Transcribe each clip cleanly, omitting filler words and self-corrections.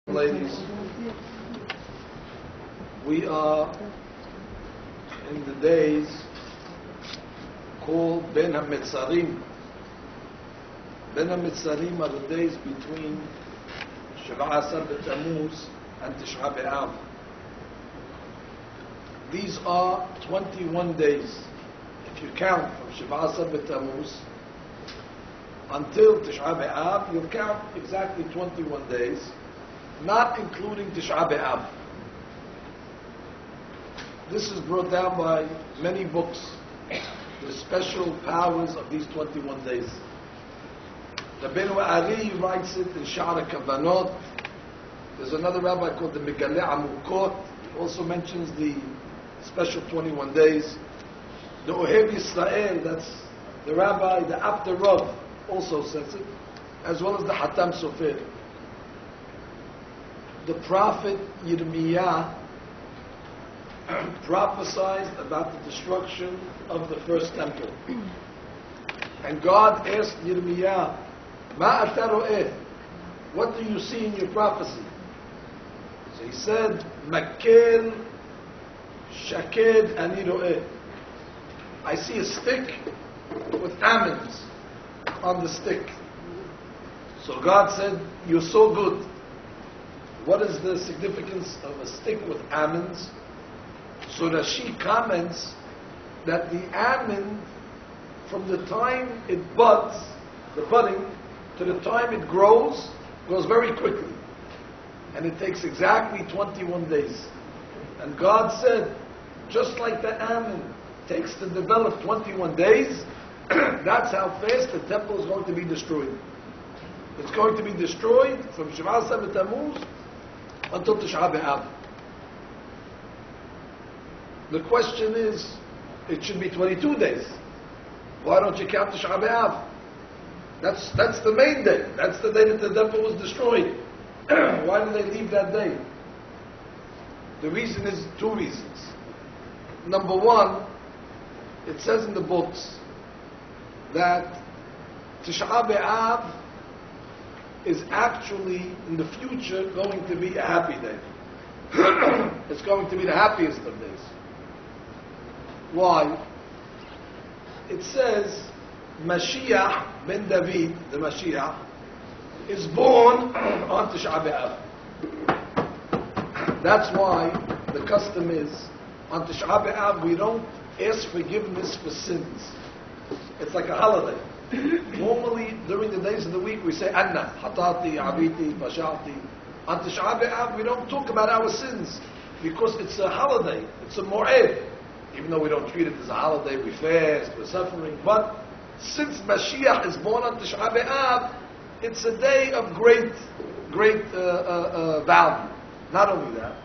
Ladies, we are in the days called Ben HaMetzarim. Ben HaMetzarim are the days between Shiv'a Asar B'Tammuz and Tish'a B'Av. These are 21 days. If you count from Shiv'a Asar B'Tammuz until Tish'a B'Av, you'll count exactly 21 days, not including Tish'a B'Av. This is brought down by many books, the special powers of these 21 days. Rabbi Ari writes it in Sha'ar HaKavanot. There's another rabbi called the Megaleh Amukot. He also mentions the special 21 days. The Ohev Yisrael, that's the rabbi, the Abder Rav, also says it, as well as the Hatam Sofer. The prophet Yirmiyah prophesied about the destruction of the first temple. And God asked Yirmiyah, Ma ata ro'eh? What do you see in your prophecy? So he said, Makel shaked ani ro'eh. I see a stick with almonds on the stick. So God said, you're so good. What is the significance of a stick with almonds? So Rashi comments that the almond, from the time it buds, the budding, to the time it grows, goes very quickly. And it takes exactly 21 days. And God said, just like the almond takes to develop 21 days, that's how fast the temple is going to be destroyed. It's going to be destroyed from Shiv'a Asar B'Tammuz until Tish'a B'Av. The question is, it should be 22 days. Why don't you count Tish'a B'Av? That's the main day. That's the day that the temple was destroyed. Why did they leave that day? The reason is two reasons. Number one, it says in the books that Tish'a B'Av is actually in the future going to be a happy day. It's going to be the happiest of days. Why? It says Mashiach ben David, the Mashiach, is born on Tish'a B'Av. That's why the custom is on Tish'a B'Av we don't ask forgiveness for sins. It's like a holiday. Normally, during the days of the week, we say, Anna, Hatati, Abiti, Bashati. On Tish'a B'Av, we don't talk about our sins, because it's a holiday, it's a mo'ed. Even though we don't treat it as a holiday, we fast, we're suffering. But since Mashiach is born on Tish'a B'Av, it's a day of great value. Not only that,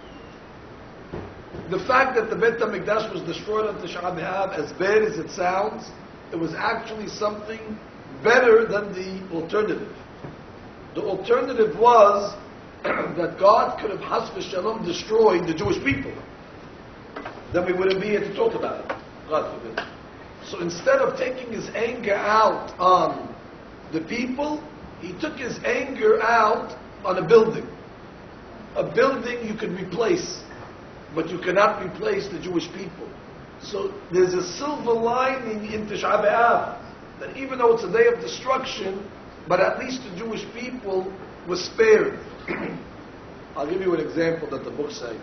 the fact that the Beit HaMikdash was destroyed on Tish'a B'Av, as bad as it sounds, it was actually something better than the alternative. The alternative was that God could have Has v'Shalom destroyed the Jewish people. Then we wouldn't be here to talk about it. God forbid. So instead of taking his anger out on the people, he took his anger out on a building. A building you can replace, but you cannot replace the Jewish people. So there's a silver lining in Tish'a B'Av, that even though it's a day of destruction, but at least the Jewish people were spared. I'll give you an example that the books say.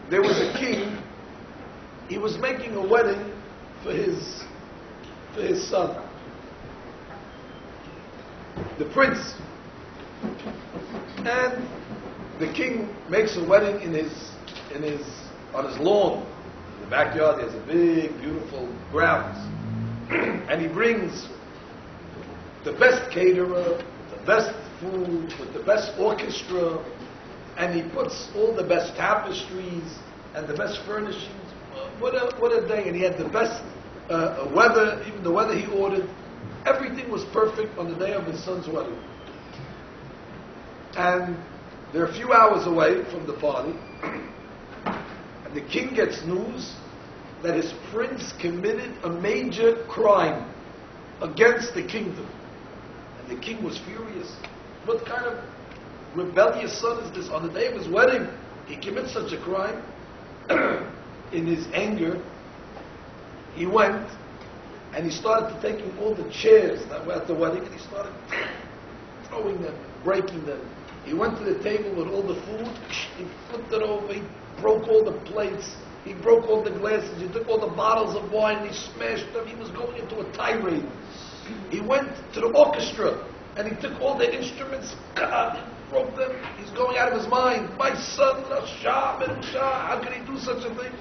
There was a king, he was making a wedding for his son, the prince. And the king makes a wedding on his lawn. In the backyard, there's a big, beautiful grounds. And he brings the best caterer, the best food, with the best orchestra, and he puts all the best tapestries and the best furnishings. What a day. And he had the best weather, even the weather he ordered. Everything was perfect on the day of his son's wedding. And they're a few hours away from the party, and the king gets news that his prince committed a major crime against the kingdom. And the king was furious. What kind of rebellious son is this? On the day of his wedding, he commits such a crime. In his anger, he went and he started taking all the chairs that were at the wedding and he started throwing them, breaking them. He went to the table with all the food, he flipped it over, he broke all the plates, he broke all the glasses, he took all the bottles of wine and he smashed them. He was going into a tirade. He went to the orchestra and he took all the instruments, God, he broke them. He's going out of his mind. My son, Rasha, Merusha, how can he do such a thing?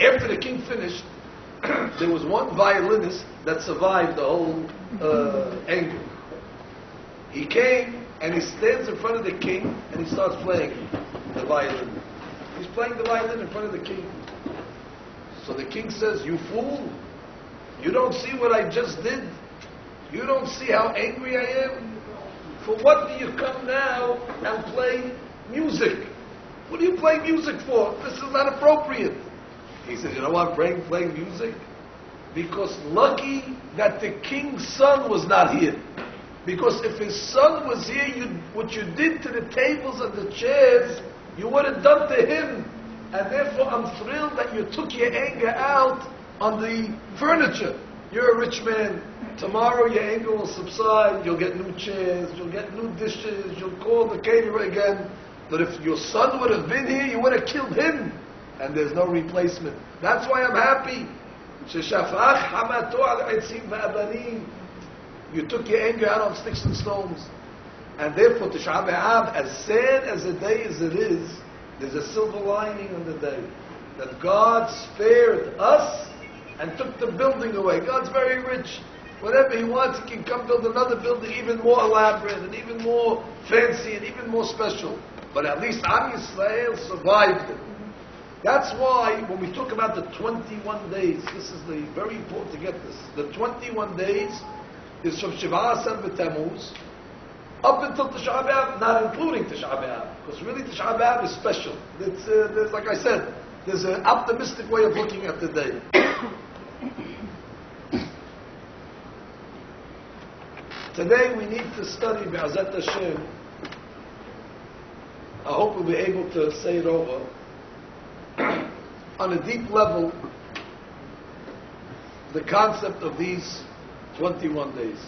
After the king finished, there was one violinist that survived the whole anger. He came and he stands in front of the king and he starts playing the violin. He's playing the violin in front of the king. So the king says, "You fool, you don't see what I just did? You don't see how angry I am? For what do you come now and play music? What do you play music for? This is not appropriate." He said, "You know why I'm playing music? Because lucky that the king's son was not here. Because if his son was here, what you did to the tables and the chairs, you would have done to him. And therefore I'm thrilled that you took your anger out on the furniture. You're a rich man. Tomorrow your anger will subside. You'll get new chairs. You'll get new dishes. You'll call the caterer again. But if your son would have been here, you would have killed him. And there's no replacement. That's why I'm happy. You took your anger out on sticks and stones. And therefore, Tisha B'Av, as sad as a day as it is, there's a silver lining on the day. That God spared us and took the building away. God's very rich. Whatever He wants, He can come build another building even more elaborate and even more fancy and even more special. But at least Am Yisrael survived it. That's why when we talk about the 21 days, this is very important to get this. The 21 days is from Shiva Asar B'Tammuz up until Tisha B'Av, not including Tisha B'Av, because really Tisha B'Av is special. There's, like I said, there's an optimistic way of looking at the day. Today we need to study Be'ezrat Hashem. I hope we'll be able to say it over on a deep level, the concept of these 21 days.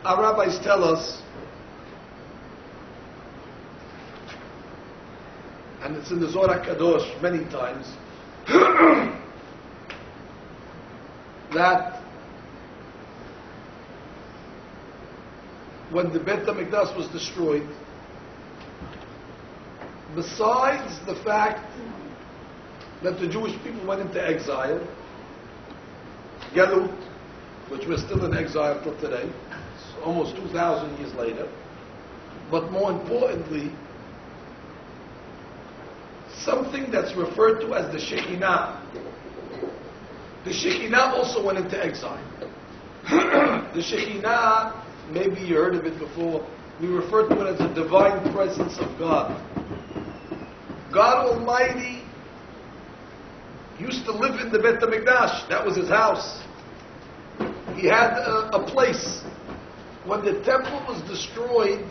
Our rabbis tell us, and it's in the Zohar HaKadosh many times, that when the Beit HaMikdash was destroyed, besides the fact that the Jewish people went into exile, Galut, which we're still in exile till today, almost 2,000 years later, but more importantly, something that's referred to as the Shekhinah. The Shekhinah also went into exile. The Shekhinah, maybe you heard of it before, we refer to it as the divine presence of God. God Almighty used to live in the Beit HaMikdash. That was His house. He had a place. When the temple was destroyed,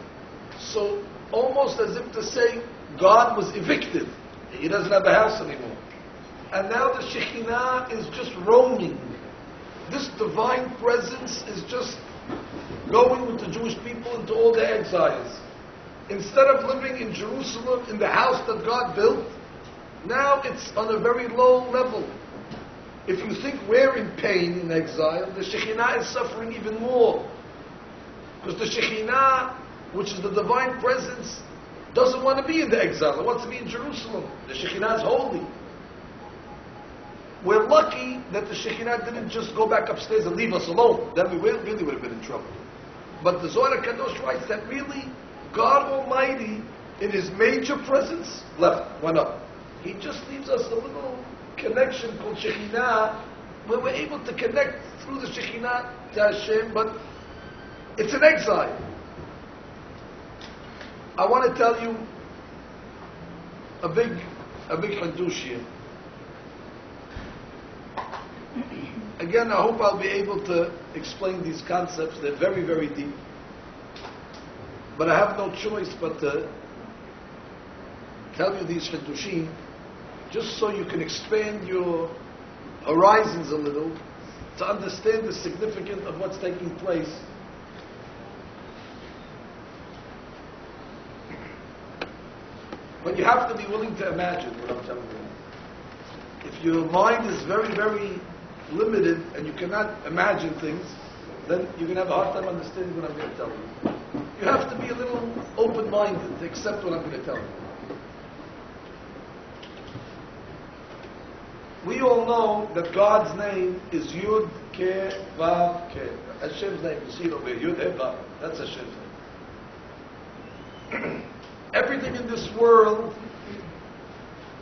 so almost as if to say, God was evicted. He doesn't have a house anymore. And now the Shekhinah is just roaming. This divine presence is just going with the Jewish people into all their exiles. Instead of living in Jerusalem, in the house that God built, now it's on a very low level. If you think we're in pain in exile, the Shekhinah is suffering even more. Because the Shekhinah, which is the divine presence, doesn't want to be in the exile. It wants to be in Jerusalem. The Shekhinah is holy. We're lucky that the Shekhinah didn't just go back upstairs and leave us alone. Then we really would have been in trouble. But the Zohar HaKadosh writes that really God Almighty, in His major presence, went up. He just leaves us a little connection called Shekhinah, where we're able to connect through the Shekhinah to Hashem, but it's an exile. I want to tell you a big Hadush here. Again, I hope I'll be able to explain these concepts. They're very, very deep. But I have no choice but to tell you these chidushim, just so you can expand your horizons a little, to understand the significance of what's taking place. But you have to be willing to imagine what I'm telling you. If your mind is very, very limited and you cannot imagine things, then you're going to have a hard time understanding what I'm going to tell you. You have to be a little open-minded to accept what I'm going to tell you. We all know that God's name is Yud Ke Vav Ke. Hashem's name, you see it over here, Yud He Vav. That's Hashem's name. Everything in this world,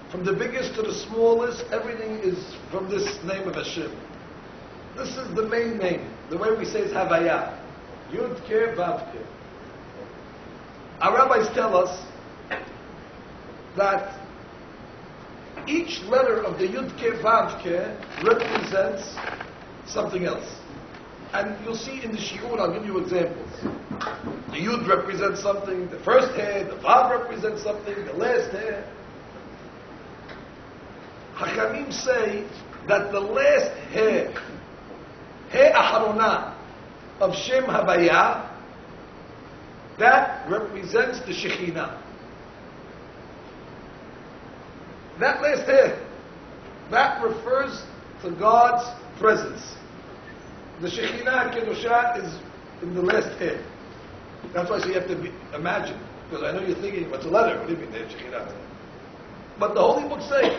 from the biggest to the smallest, everything is from this name of Hashem. This is the main name. The way we say is Havaya. Yud Ke Vav Ke. Our rabbis tell us that each letter of the Yud Ke Vav Ke represents something else. And you'll see in the Shi'ur, I'll give you examples. The Yud represents something, the first hair, the Vav represents something, the last hair. Hachamim say that the last hair, hair Aharona of Shem Havaya, that represents the Shekhinah. That last hair, that refers to God's presence. The Shekhinah Kedoshah is in the last hair. That's why you have to imagine, because I know you're thinking, what's a letter? What do you mean there's Shekhinah? But the Holy Book says,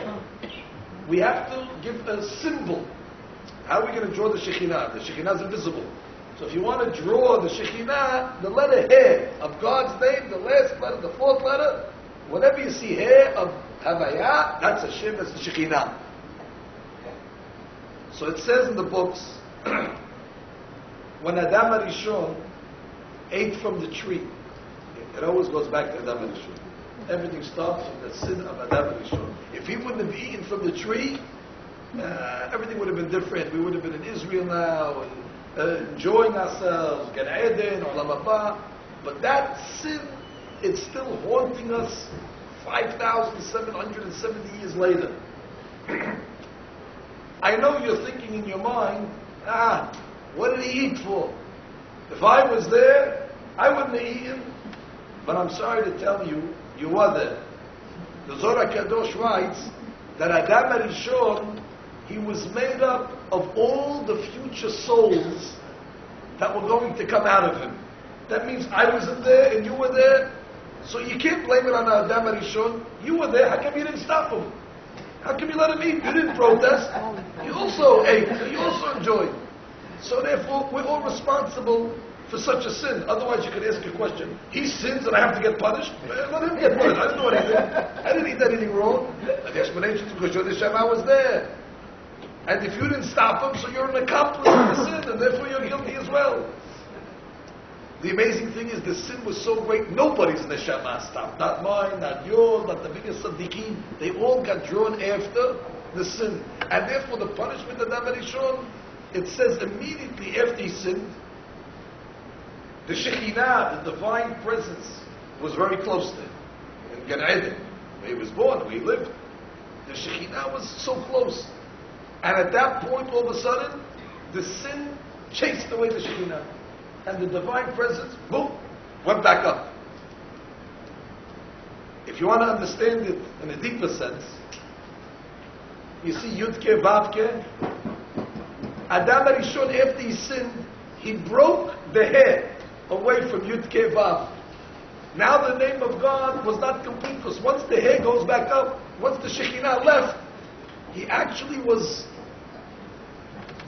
we have to give a symbol. How are we going to draw the Shekhinah? The Shekhinah is invisible. So if you want to draw the Shekhinah, the letter He of God's name, the last letter, the fourth letter, whenever you see He of Havaya, that's Hashem, that's the Shekhinah. So it says in the books, when Adam HaRishon ate from the tree, it always goes back to Adam HaRishon. Everything starts from the sin of Adam HaRishon. If he wouldn't have eaten from the tree, everything would have been different. We would have been in Israel now, and enjoying ourselves, Gan Eden, Olam Haba. But that sin, it's still haunting us 5,770 years later. I know you're thinking in your mind, what did he eat for? If I was there, I wouldn't have eaten. But I'm sorry to tell you, you were there. The Zohar Kadosh writes that Adam HaRishon, he was made up of all the future souls that were going to come out of him. That means I wasn't there and you were there. So you can't blame it on Adam HaRishon. You were there. How come you didn't stop him? How come you let him eat? You didn't protest. You also ate. You also enjoyed. So therefore, we're all responsible for such a sin. Otherwise, you could ask a question. He sins and I have to get punished? Let him get punished. I didn't know what he did. I didn't eat anything wrong. And the explanation is because Yod Hashem, I was there. And if you didn't stop him, so you're an accomplice of the sin, and therefore you're guilty as well. The amazing thing is the sin was so great, nobody's neshama stopped. Not mine, not yours, not the biggest tzaddikim. They all got drawn after the sin. And therefore the punishment of Adam HaRishon, it says immediately after he sinned, the Shekhinah, the divine presence, was very close to him. In Gan Eden, where he was born, where he lived. The Shekhinah was so close. And at that point, all of a sudden, the sin chased away the Shekhinah. And the divine presence, boom, went back up. If you want to understand it in a deeper sense, you see Yud Ke Vav Ke. Adam HaRishon, after he sinned, he broke the hair away from Yud Ke Vav. Now the name of God was not complete, because once the hair goes back up, once the Shekhinah left, he actually was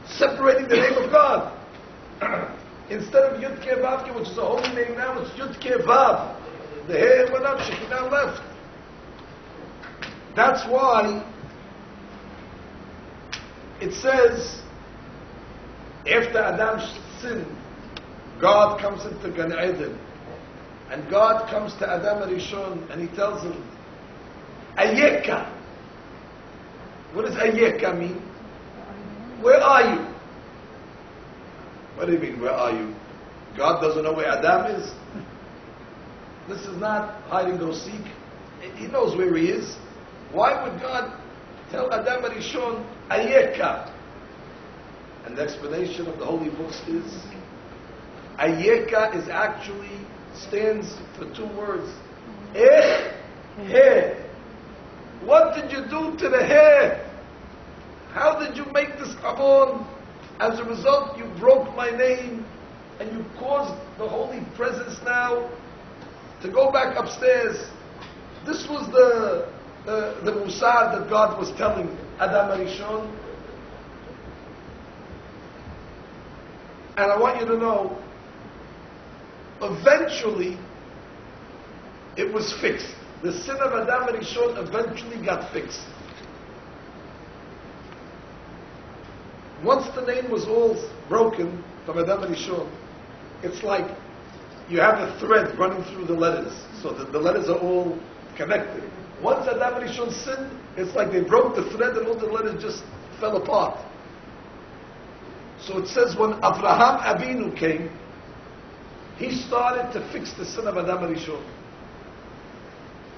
separating the name of God. Instead of Yud Ke Vav Ke, which is a holy name now, it's Yud Ke Vav. The hair went up, Shekhinah left. That's why it says, after Adam sinned, God comes into Gan Eden. And God comes to Adam HaRishon and he tells him, Ayeka. What does Ayeka mean? Where are you? What do you mean, where are you? God doesn't know where Adam is? This is not hide and go seek. He knows where he is. Why would God tell Adam Rishon, Ayeka? And the explanation of the holy books is, Ayeka is actually stands for two words. He. What did you do to the hair? How did you make this Avon? As a result, you broke my name and you caused the holy presence now to go back upstairs. This was the Musar that God was telling Adam Rishon. And I want you to know, eventually, it was fixed. The sin of Adam Rishon eventually got fixed. Once the name was all broken from Adam Rishon, it's like you have a thread running through the letters, so that the letters are all connected. Once Adam Rishon sinned, it's like they broke the thread and all the letters just fell apart. So it says when Abraham Avinu came, he started to fix the sin of Adam Rishon.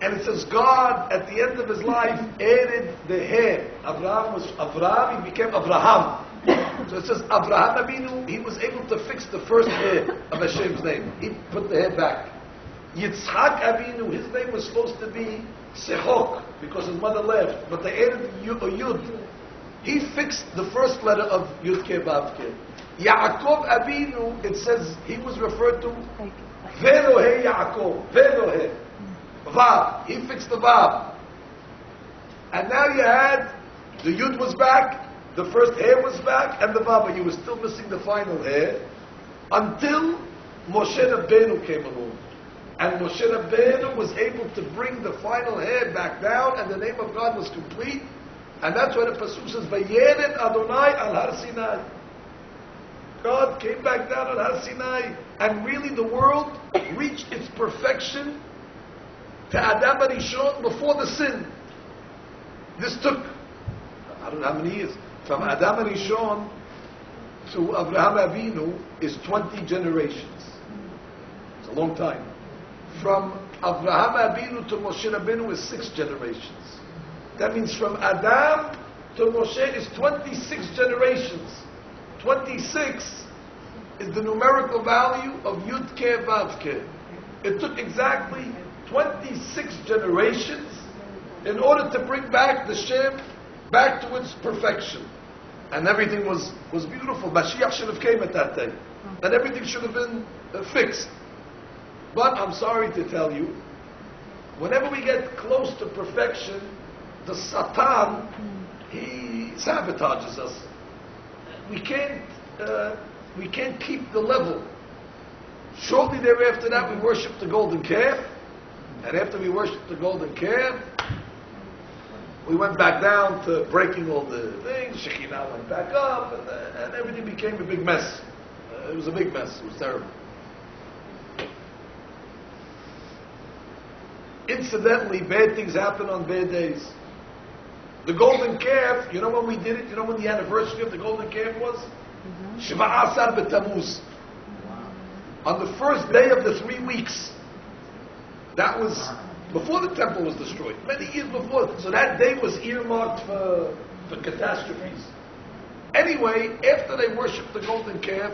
And it says God, at the end of his life, added the hair. Abraham was Abraham, he became Abraham. So it says Abraham Avinu, he was able to fix the first hair of Hashem's name. He put the hair back. Yitzhak Avinu, his name was supposed to be Sechok, because his mother left, but they added a Yud. He fixed the first letter of Yud Ke Vav Ke. Yaakov Avinu, it says he was referred to Velohe Yaakov, Velohe. Vav, he fixed the Vav. And now you had, the Yud was back, the first hair was back, and the Vav, but you were still missing the final hair, until Moshe Rabbeinu came along. And Moshe Rabbeinu was able to bring the final hair back down, and the name of God was complete. And that's why the Pasuk says, Vayered Adonai al Har Sinai. God came back down on Har Sinai, and really the world reached its perfection to Adam Rishon before the sin. This took, I don't know how many years, from Adam Rishon to Abraham Avinu is 20 generations. It's a long time. From Abraham Avinu to Moshe Rabbeinu is 6 generations. That means from Adam to Moshe is 26 generations. 26 is the numerical value of Yud Ke Vav Ke. It took exactly 26 generations in order to bring back the Shem back to its perfection. And everything was beautiful. Mashiach should have came at that day. And everything should have been fixed. But I'm sorry to tell you, whenever we get close to perfection, the Satan, he sabotages us. We can't keep the level. Shortly thereafter that, we worshiped the golden calf. And after we worshipped the golden calf, we went back down to breaking all the things. Shekinah went back up, and everything became a big mess. It was a big mess. It was terrible. Incidentally, bad things happen on bad days. The golden calf, you know when we did it? You know when the anniversary of the golden calf was? Shiva Asar B'Tammuz. On the first day of the 3 weeks. That was before the temple was destroyed, many years before. So that day was earmarked for catastrophes. Anyway, after they worshipped the golden calf,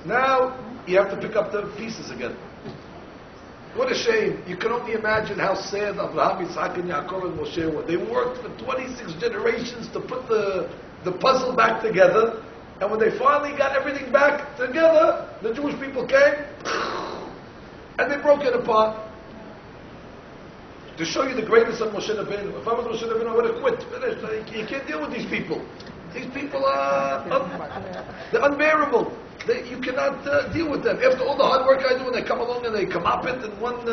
now you have to pick up the pieces again. What a shame. You can only imagine how sad Abraham, Yitzhak, and Yaakov and Moshe were. They worked for 26 generations to put the puzzle back together, and when they finally got everything back together, the Jewish people came, and they broke it apart. To show you the greatness of Moshe Rabbeinu. If I was Moshe Rabbeinu, I would have quit. Finished. You can't deal with these people. These people are they're unbearable. You cannot deal with them. After all the hard work I do, and they come along and they come up it, and one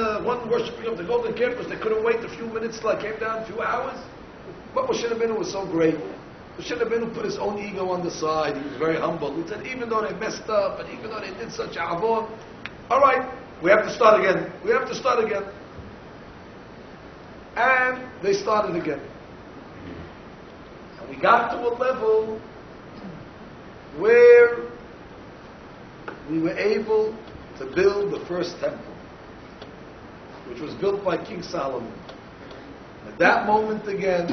worshipping of the golden calf, they couldn't wait a few minutes till I came down, a few hours. But Moshe Rabbeinu was so great. Moshe Rabbeinu put his own ego on the side. He was very humble. He said, even though they messed up, and even though they did such a avon, all right, we have to start again. We have to start again. And they started again. And we got to a level where we were able to build the first temple, which was built by King Solomon. At that moment again,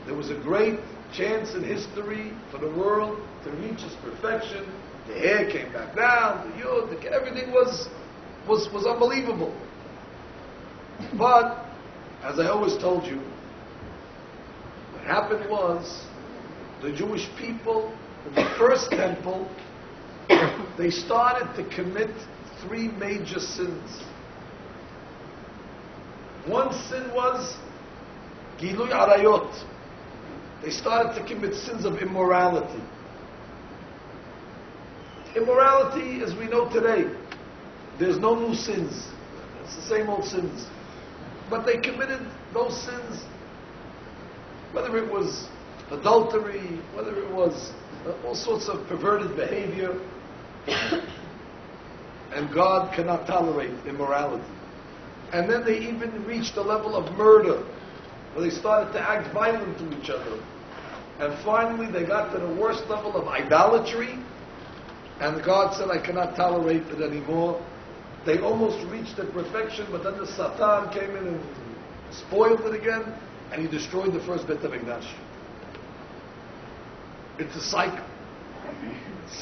there was a great chance in history for the world to reach its perfection. The hair came back down, the yod, everything was unbelievable. But, as I always told you, what happened was, the Jewish people, in the first temple, they started to commit three major sins. One sin was Gilui Arayot. They started to commit sins of immorality. Immorality, as we know today, there's no new sins. It's the same old sins. But they committed those sins, whether it was adultery, whether it was all sorts of perverted behavior. And God cannot tolerate immorality. And then they even reached the level of murder, where they started to act violent to each other. And finally they got to the worst level of idolatry, and God said, I cannot tolerate it anymore. They almost reached the perfection, but then the Satan came in and spoiled it again, and he destroyed the first Beit HaMikdash. It's a cycle.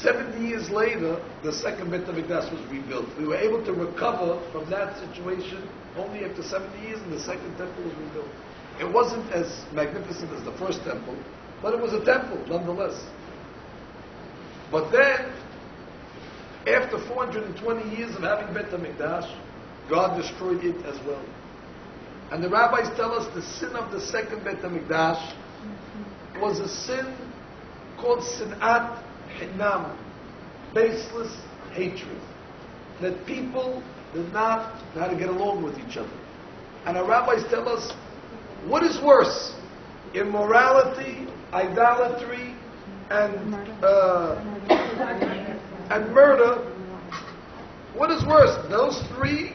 70 years later, the second Beit HaMikdash was rebuilt. We were able to recover from that situation only after 70 years, and the second temple was rebuilt. It wasn't as magnificent as the first temple, but it was a temple nonetheless. But then, after 420 years of having Beit HaMikdash, God destroyed it as well. And the rabbis tell us the sin of the second Beit HaMikdash was a sin called Sinat Hinam, baseless hatred. That people did not know how to get along with each other. And our rabbis tell us, what is worse? Immorality, idolatry, and murder. What is worse? Those three,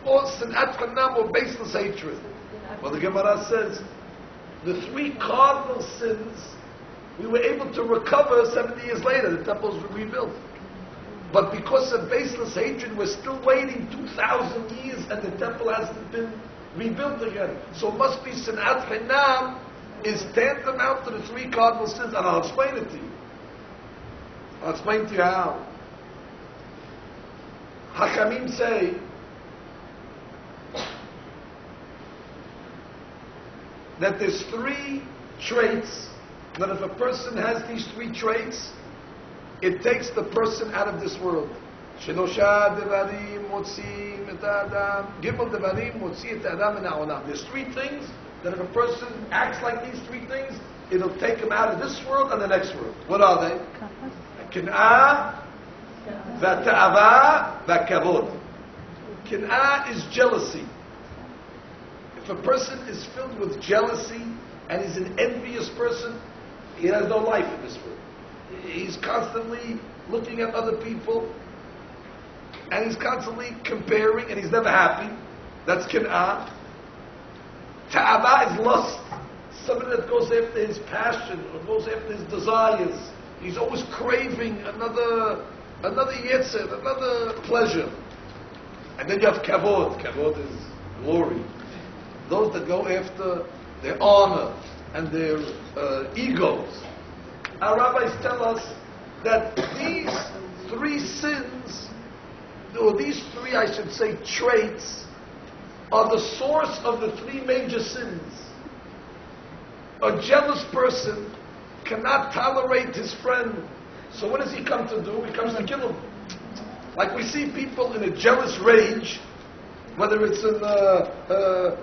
or Sinat Hinam, or baseless hatred. Well, the Gemara says, the three cardinal sins we were able to recover 70 years later. The temple was rebuilt. But because of baseless hatred, we're still waiting 2,000 years and the temple hasn't been rebuilt again. So it must be Sinat Hinam is tantamount to the three cardinal sins. And I'll explain it to you. I'll explain to you how. Hakamim say that there's three traits that if a person has these three traits, it takes the person out of this world. Shelosha devarim motziim et adam. Gimel devarim motzi et adam min ha'olam. There's three things that if a person acts like these three things, it'll take him out of this world and the next world. What are they? Kin'ah, v'ta'ava, v'kavod. Kin'ah is jealousy. If a person is filled with jealousy and is an envious person, he has no life in this world. He's constantly looking at other people, and he's constantly comparing, and he's never happy. That's kin'ah. Ta'aba is lust. Somebody that goes after his passion, or goes after his desires. He's always craving another yetzer, another pleasure. And then you have kavod. Kavod is glory. Those that go after their honor and their egos. Our rabbis tell us that these three sins, or these three, I should say, traits, are the source of the three major sins. A jealous person cannot tolerate his friend. So what does he come to do? He comes to kill him. Like we see people in a jealous rage, whether it's in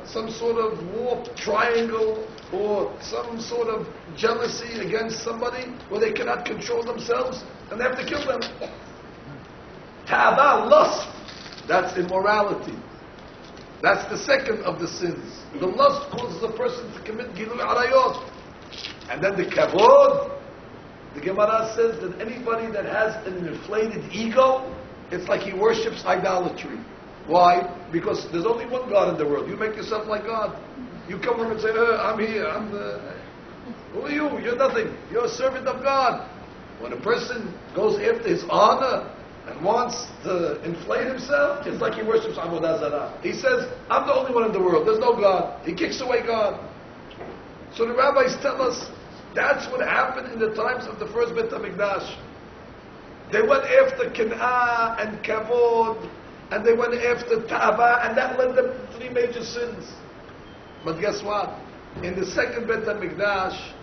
some sort of warped triangle or some sort of jealousy against somebody where they cannot control themselves and they have to kill them. Ta'aba, lust, that's immorality. That's the second of the sins. The lust causes a person to commit Gilui Arayot. And then the kavod, the Gemara says that anybody that has an inflated ego, it's like he worships idolatry. Why? Because there's only one God in the world. You make yourself like God. You come over and say, I'm here, who are you? You're nothing. You're a servant of God. When a person goes after his honor and wants to inflate himself, it's like he worships Avodah Zarah. He says, I'm the only one in the world, there's no God. He kicks away God. So the rabbis tell us, that's what happened in the times of the first Beit HaMikdash. They went after Kin'ah and Kavod, and they went after Ta'ava, and that led them to three major sins. But guess what? In the second Beit HaMikdash,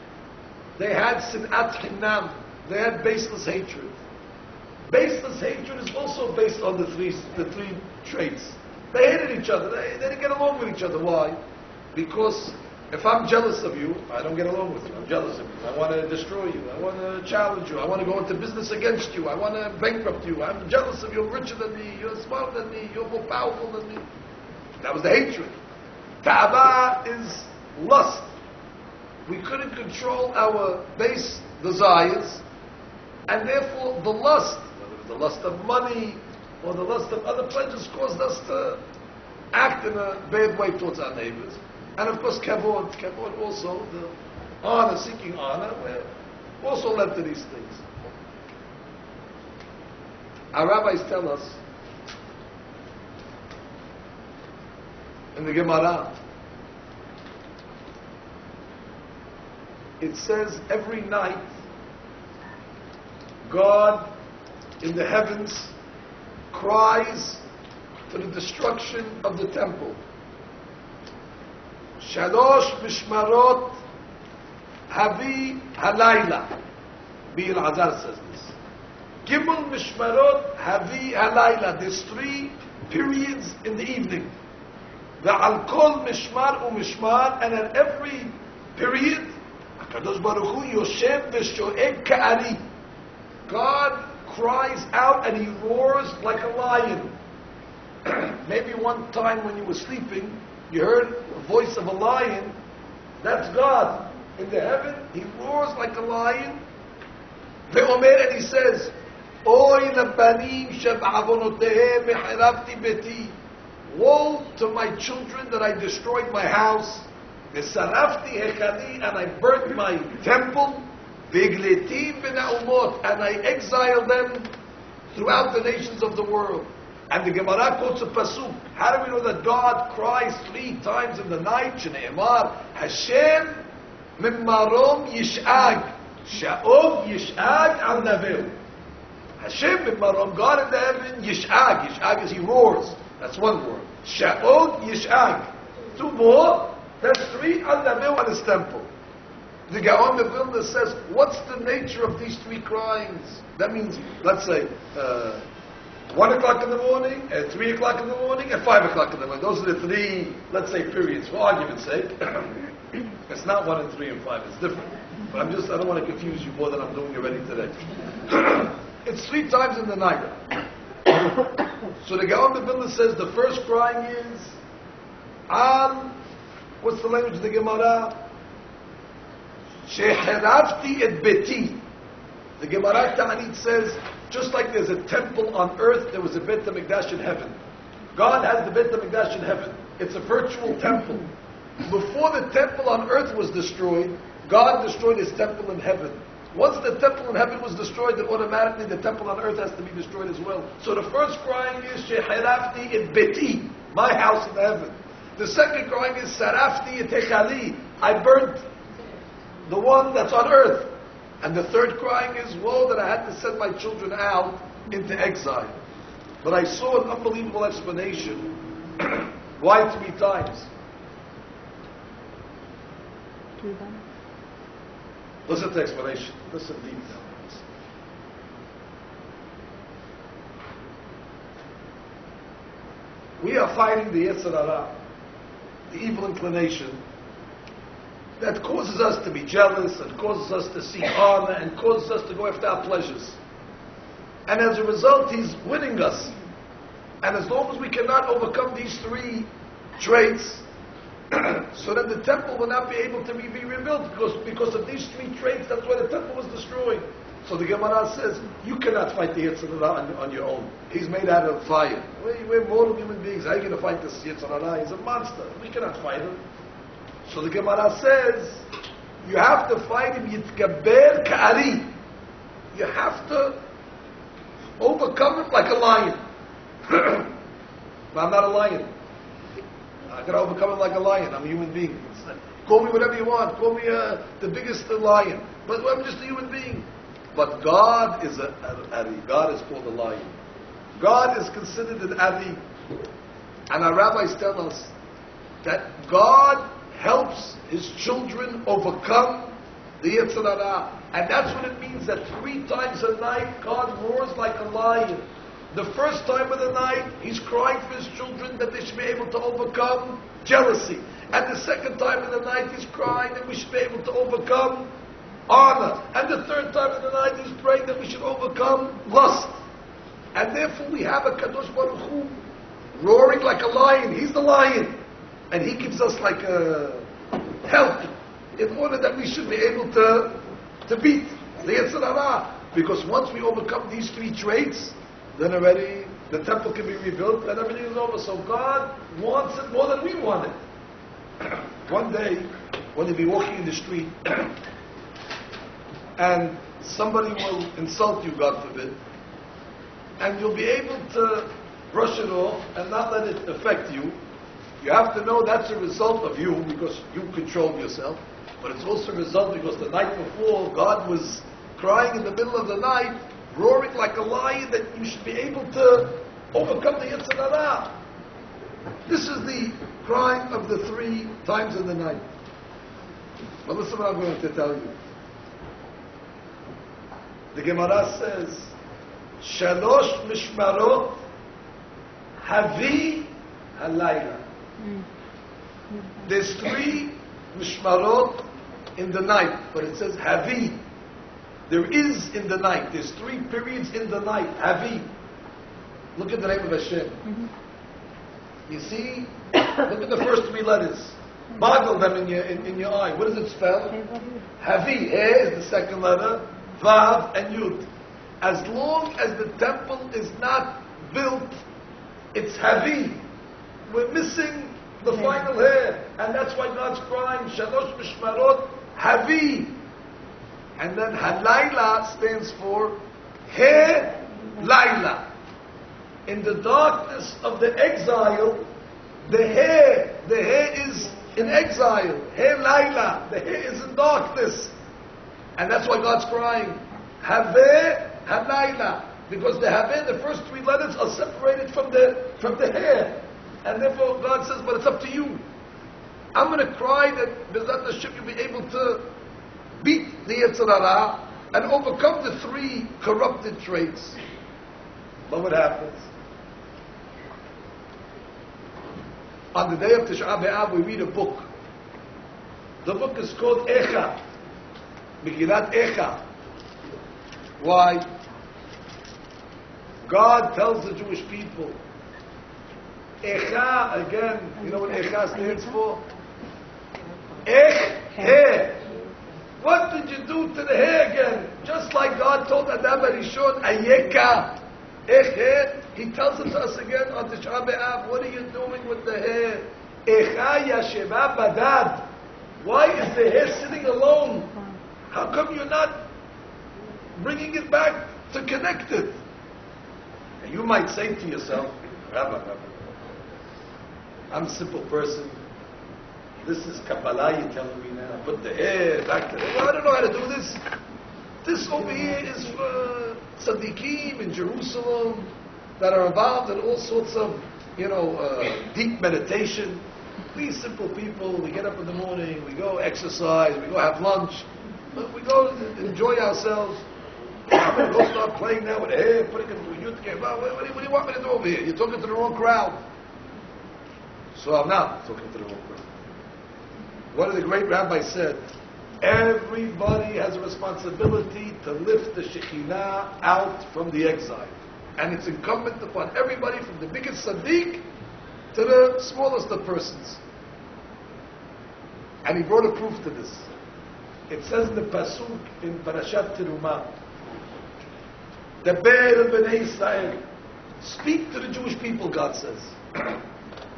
they had Sin'at Hinam. They had baseless hatred. Baseless hatred is also based on the three traits. They hated each other. They didn't get along with each other. Why? Because if I'm jealous of you, I don't get along with you. I'm jealous of you. I want to destroy you. I want to challenge you. I want to go into business against you. I want to bankrupt you. I'm jealous of you. You're richer than me. You're smarter than me. You're more powerful than me. That was the hatred. Ta'aba is lust. We couldn't control our base desires, and therefore the lust, whether it was the lust of money or the lust of other pleasures, caused us to act in a bad way towards our neighbors. And of course, kavod also, the honor, seeking honor, also led to these things. Our rabbis tell us in the Gemara, it says every night God in the heavens cries for the destruction of the temple. Shalosh mishmarot havi halayla. Bir Azar says this. Gimel mishmarot havi halayla. There's 3 periods in the evening. The al kol mishmar u mishmar, and at every period, HaKadosh Baruch Hu yoshem v'sho'eg ka'ari. God cries out and he roars like a lion. Maybe one time when you were sleeping, you heard the voice of a lion. That's God. In the heaven, he roars like a lion. Ve'omer, and he says, Oy lebanim sheb'avonotehem v'harabti beti. Woe to my children that I destroyed my house. V'sarafti hechali, and I burnt my temple. V'igletim v'na'umot, and I exiled them throughout the nations of the world. And the Gemara quotes a pasuk. How do we know that God cries 3 times in the night? Shneimar, Hashem mimmarom yish'ag, sha'ov yish'ag al navel. Hashem mimmarom, God in the heaven, yish'ag. Yish'ag is he roars. That's one word. Sha'ov yish'ag. 2 more. That's 3 al navel on his temple. The Gaon of Vilna says, what's the nature of these 3 cryings? That means, let's say, 1 o'clock in the morning, at 3 o'clock in the morning, at 5 o'clock in the morning. Those are the 3, let's say, periods, for argument's sake. It's not 1 and 3 and 5, it's different. But I don't want to confuse you more than I'm doing already today. It's 3 times in the night. So the Gaon of Vilna says the first crying is, what's the language of the Gemara? Sheherafti et beti. The Gemara Ta'anit says, just like there's a temple on earth, there was a Beit HaMikdash in heaven. God has the Beit HaMikdash in heaven. It's a virtual temple. Before the temple on earth was destroyed, God destroyed his temple in heaven. Once the temple in heaven was destroyed, then automatically the temple on earth has to be destroyed as well. So the first crying is, Sheherafti et beti, my house in heaven. The second crying is, Sarafti et echali, I burnt the one that's on earth. And the third crying is, woe that I had to send my children out into exile. But I saw an unbelievable explanation. Why 3 times? Listen to the explanation. Listen deep now. We are fighting the Yetzer Hara, the evil inclination that causes us to be jealous and causes us to seek honor and causes us to go after our pleasures. And as a result, he's winning us. And as long as we cannot overcome these 3 traits, so then the temple will not be able to be rebuilt because of these 3 traits. That's why the temple was destroyed. So the Gemara says, you cannot fight the Yetzer Hara on your own. He's made out of fire. We're mortal human beings. How are you going to fight this Yetzer Hara? He's a monster. We cannot fight him. So the Gemara says, you have to fight him yitkaber ka'ari. You have to Overcome him like a lion. But I'm not a lion. I can overcome him like a lion. I'm a human being. Call me whatever you want. Call me the biggest lion. But I'm just a human being. But God is an Ari. God is called a lion. God is considered an Ari. And our rabbis tell us that God helps His children overcome the Yetzer Hara. And that's what it means that 3 times a night God roars like a lion. The first time of the night, He's crying for His children that they should be able to overcome jealousy. And the second time of the night, He's crying that we should be able to overcome honor. And the third time of the night, He's praying that we should overcome lust. And therefore we have a Kadosh Baruch Hu roaring like a lion. He's the lion. And He gives us like a help in order that we should be able to beat the Yetzer Hara. Because once we overcome these 3 traits, then already the temple can be rebuilt and everything is over. So God wants it more than we want it. One day, when you'll be walking in the street, and somebody will insult you, God forbid, and you'll be able to brush it off and not let it affect you, you have to know that's a result of you, because you controlled yourself, but it's also a result because the night before, God was crying in the middle of the night, roaring like a lion, that you should be able to overcome the Yetzer Hara. This is the crying of the 3 times in the night. But listen what I'm going to tell you. The Gemara says, Shalosh mishmarot havi halayla. There's 3 mishmarot in the night, but it says havi. There is in the night. There's 3 periods in the night. Havi. Look at the name of Hashem. You see, look at the first 3 letters. Boggle them in your eye. What does it spell? Havi. He is the second letter. Vav and Yud. As long as the temple is not built, it's Havi. We're missing the final hair. And that's why God's crying, Shalosh Mishmarot Havi. And then Halayla stands for He Laila. In the darkness of the exile, the hair is in exile. He Laila. The hair is in darkness. And that's why God's crying, Have Halayla. Because the Have, the first 3 letters are separated from the hair. And therefore God says, but it's up to you. I'm going to cry that B'ezrat Hashem you'll be able to beat the Yetzer Hara and overcome the 3 corrupted traits. But what happens? On the day of Tisha B'Av we read a book. The book is called Echa. Megillat Echa. Why? God tells the Jewish people, Echa, again, you know what Echa stands for? Ech, hair. What did you do to the hair again? Just like God told Adam Arishon, Ayeka, Ech, hair. He tells it to us again on Tisha B'Av. What are you doing with the hair? Echa yasheva badad. Why is the hair sitting alone? How come you're not bringing it back to connect it? And you might say to yourself, Rabbi, I'm a simple person. This is Kabbalah you're telling me now. Put the hair back to the hair. I don't know how to do this. This over here is for tzaddikim in Jerusalem that are involved in all sorts of, deep meditation. We simple people, we get up in the morning, we go exercise, we go have lunch, we go enjoy ourselves. I'm going to go start playing now with the hair, putting it into a youth game. What do you want me to do over here? You're talking to the wrong crowd. So I'm not talking to the wrong crowd. One of the great rabbis said, everybody has a responsibility to lift the Shekhinah out from the exile. And it's incumbent upon everybody from the biggest tzaddik to the smallest of persons. And he brought a proof to this. It says in the Pasuk in Parashat Terumah, the Be'er B'nai Israel, speak to the Jewish people, God says.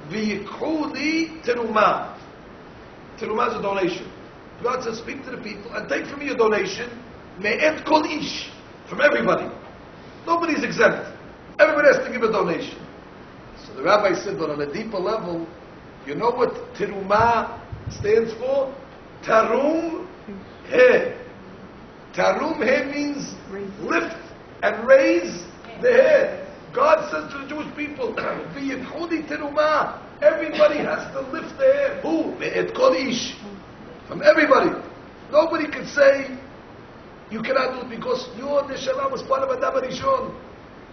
V'yikhu li terumah. Terumah is a donation. God says, speak to the people and take from me a donation, me'et kol ish, from everybody. Nobody's exempt. Everybody has to give a donation. So the rabbi said, but on a deeper level, you know what terumah stands for? Tarum he. Tarum he means lift and raise the head. God says to the Jewish people, "V'yidchuni terumah." Everybody has to lift their head. Who? Ve'et kol ish. From everybody. Nobody can say you cannot do it because your neshama was part of Adam Rishon.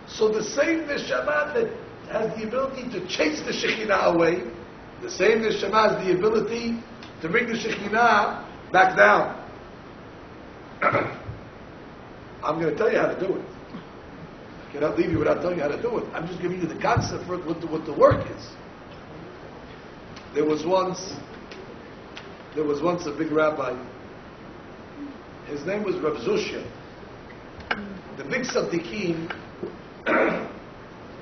So the same neshama that has the ability to chase the Shekhinah away, the same neshama has the ability to bring the Shekhinah back down. I'm going to tell you how to do it. I cannot leave you without telling you how to do it. I'm just giving you the concept for what the work is. There was once a big rabbi. His name was Rav Zusha. The big tzaddikim,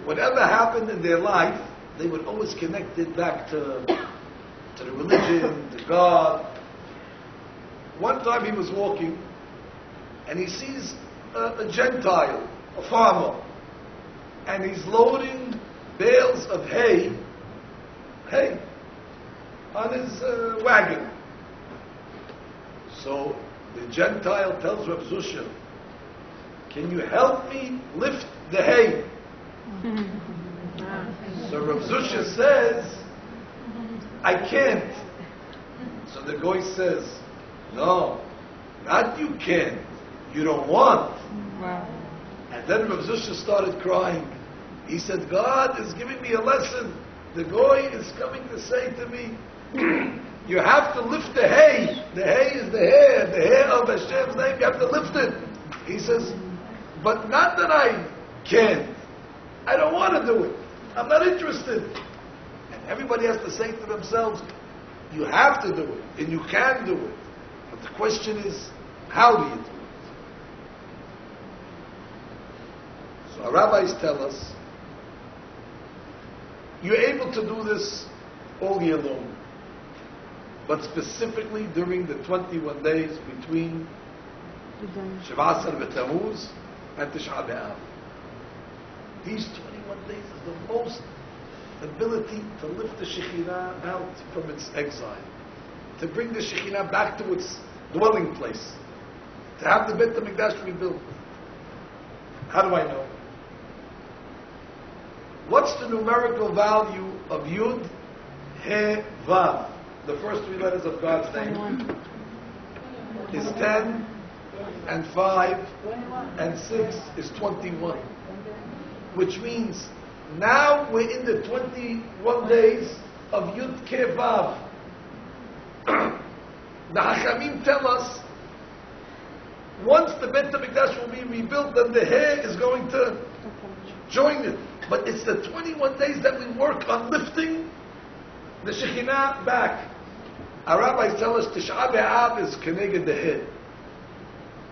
whatever happened in their life, they would always connect it back to the religion, to God. One time he was walking, and he sees a Gentile, a farmer, and he's loading bales of hay on his wagon. So the Gentile tells Rav Zusha, "Can you help me lift the hay?" So Rav Zusha says, "I can't." So the guy says, "No, not you can't. You don't want." Wow. And then Rav Zusha started crying. He said, "God is giving me a lesson. The guy is coming to say to me, you have to lift the hay. The hay is the hair of Hashem's name. You have to lift it." He says, "But not that I can't. I don't want to do it. I'm not interested." And everybody has to say to themselves, you have to do it, and you can do it. But the question is, how do you do it? So our rabbis tell us, you're able to do this all year long, but specifically during the 21 days between Shavasar B'Tammuz and Tisha B'Av. These 21 days is the most ability to lift the Shekhinah out from its exile, to bring the Shekhinah back to its dwelling place, to have the Beit HaMikdash rebuilt. How do I know? What's the numerical value of Yud, He, Vav? The first three letters of God's name 21. is 10, and 5, and 6 is 21. Which means now we're in the 21 days of Yud, Ke, Vav. The Hachamim tell us, once the Beit HaMikdash will be rebuilt, then the He is going to join it. But it's the 21 days that we work on lifting the Shekhinah back. Our rabbis tell us Tisha B'Av is Keneged the He.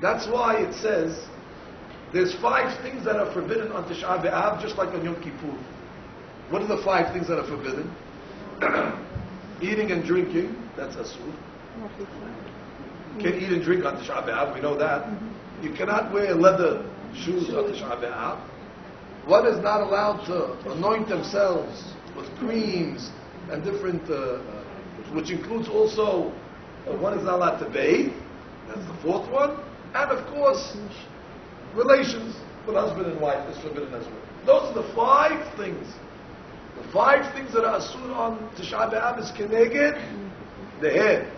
That's why it says there's 5 things that are forbidden on Tisha B'Av, just like on Yom Kippur. What are the 5 things that are forbidden? Eating and drinking, that's Asur. You can't eat and drink on Tisha B'Av, we know that. You cannot wear leather shoes on Tisha B'Av. One is not allowed to anoint themselves with creams and different, which includes also, one is not allowed to bathe, that's the 4th one, and of course, relations with husband and wife is forbidden as well. Those are the 5 things. The 5 things that are asur on Tisha B'Av is keneged the head.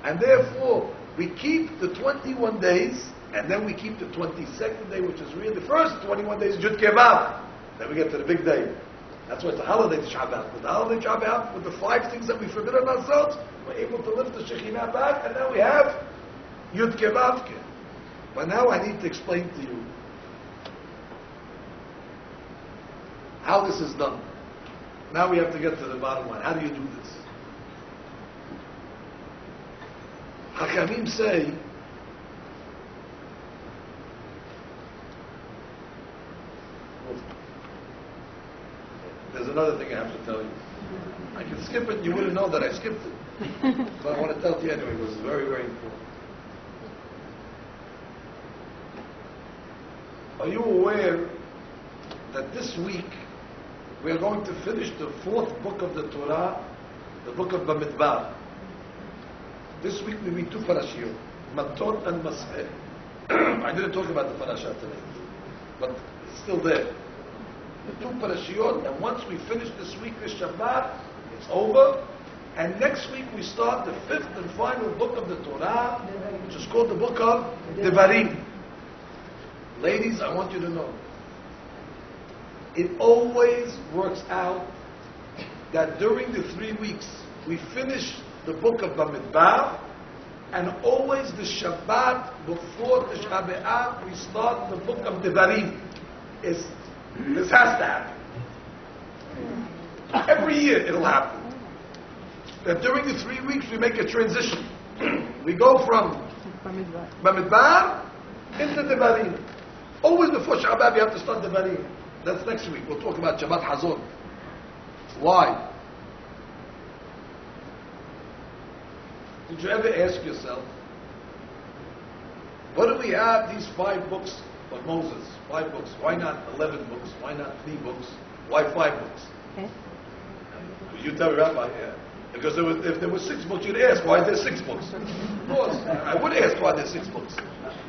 And therefore, we keep the 21 days, and then we keep the 22nd day, which is really the first 21 days, Yud Ke Vav. Then we get to the big day. That's why it's a holiday Tisha B'Av. With the holiday Tisha B'Av, with the 5 things that we forbid on ourselves, we're able to lift the Shekhinah back, and now we have Yud Ke Vav. But now I need to explain to you how this is done. Now we have to get to the bottom line. How do you do this? Hachamim say, there's another thing I have to tell you. I can skip it, you wouldn't know that I skipped it. But I want to tell it to you anyway, it was very, very important. Are you aware that this week we are going to finish the 4th book of the Torah, the book of Bamidbar. This week we read 2 parashiyot, Matot and Mas'eh. I didn't talk about the parasha today, but it's still there. The 2 parashiyot, and once we finish this week, this Shabbat, it's over. And next week we start the 5th and final book of the Torah, which is called the book of Devarim. Ladies, I want you to know, it always works out that during the 3 weeks we finish the book of Bamidbar, and always the Shabbat before Tisha B'Av we start the book of Devarim. This has to happen. Every year it'll happen. That during the 3 weeks we make a transition. We go from Bamidbar into Devarim. Always before Shabbat you have to start Devarim. That's next week. We'll talk about Shabbat Hazon. Why? Did you ever ask yourself, what do we have these 5 books of Moses? 5 books. Why not 11 books? Why not 3 books? Why 5 books? Okay. You tell Rabbi, yeah. Because if there were 6 books, you'd ask, why are there 6 books? Of course. I would ask why there's 6 books.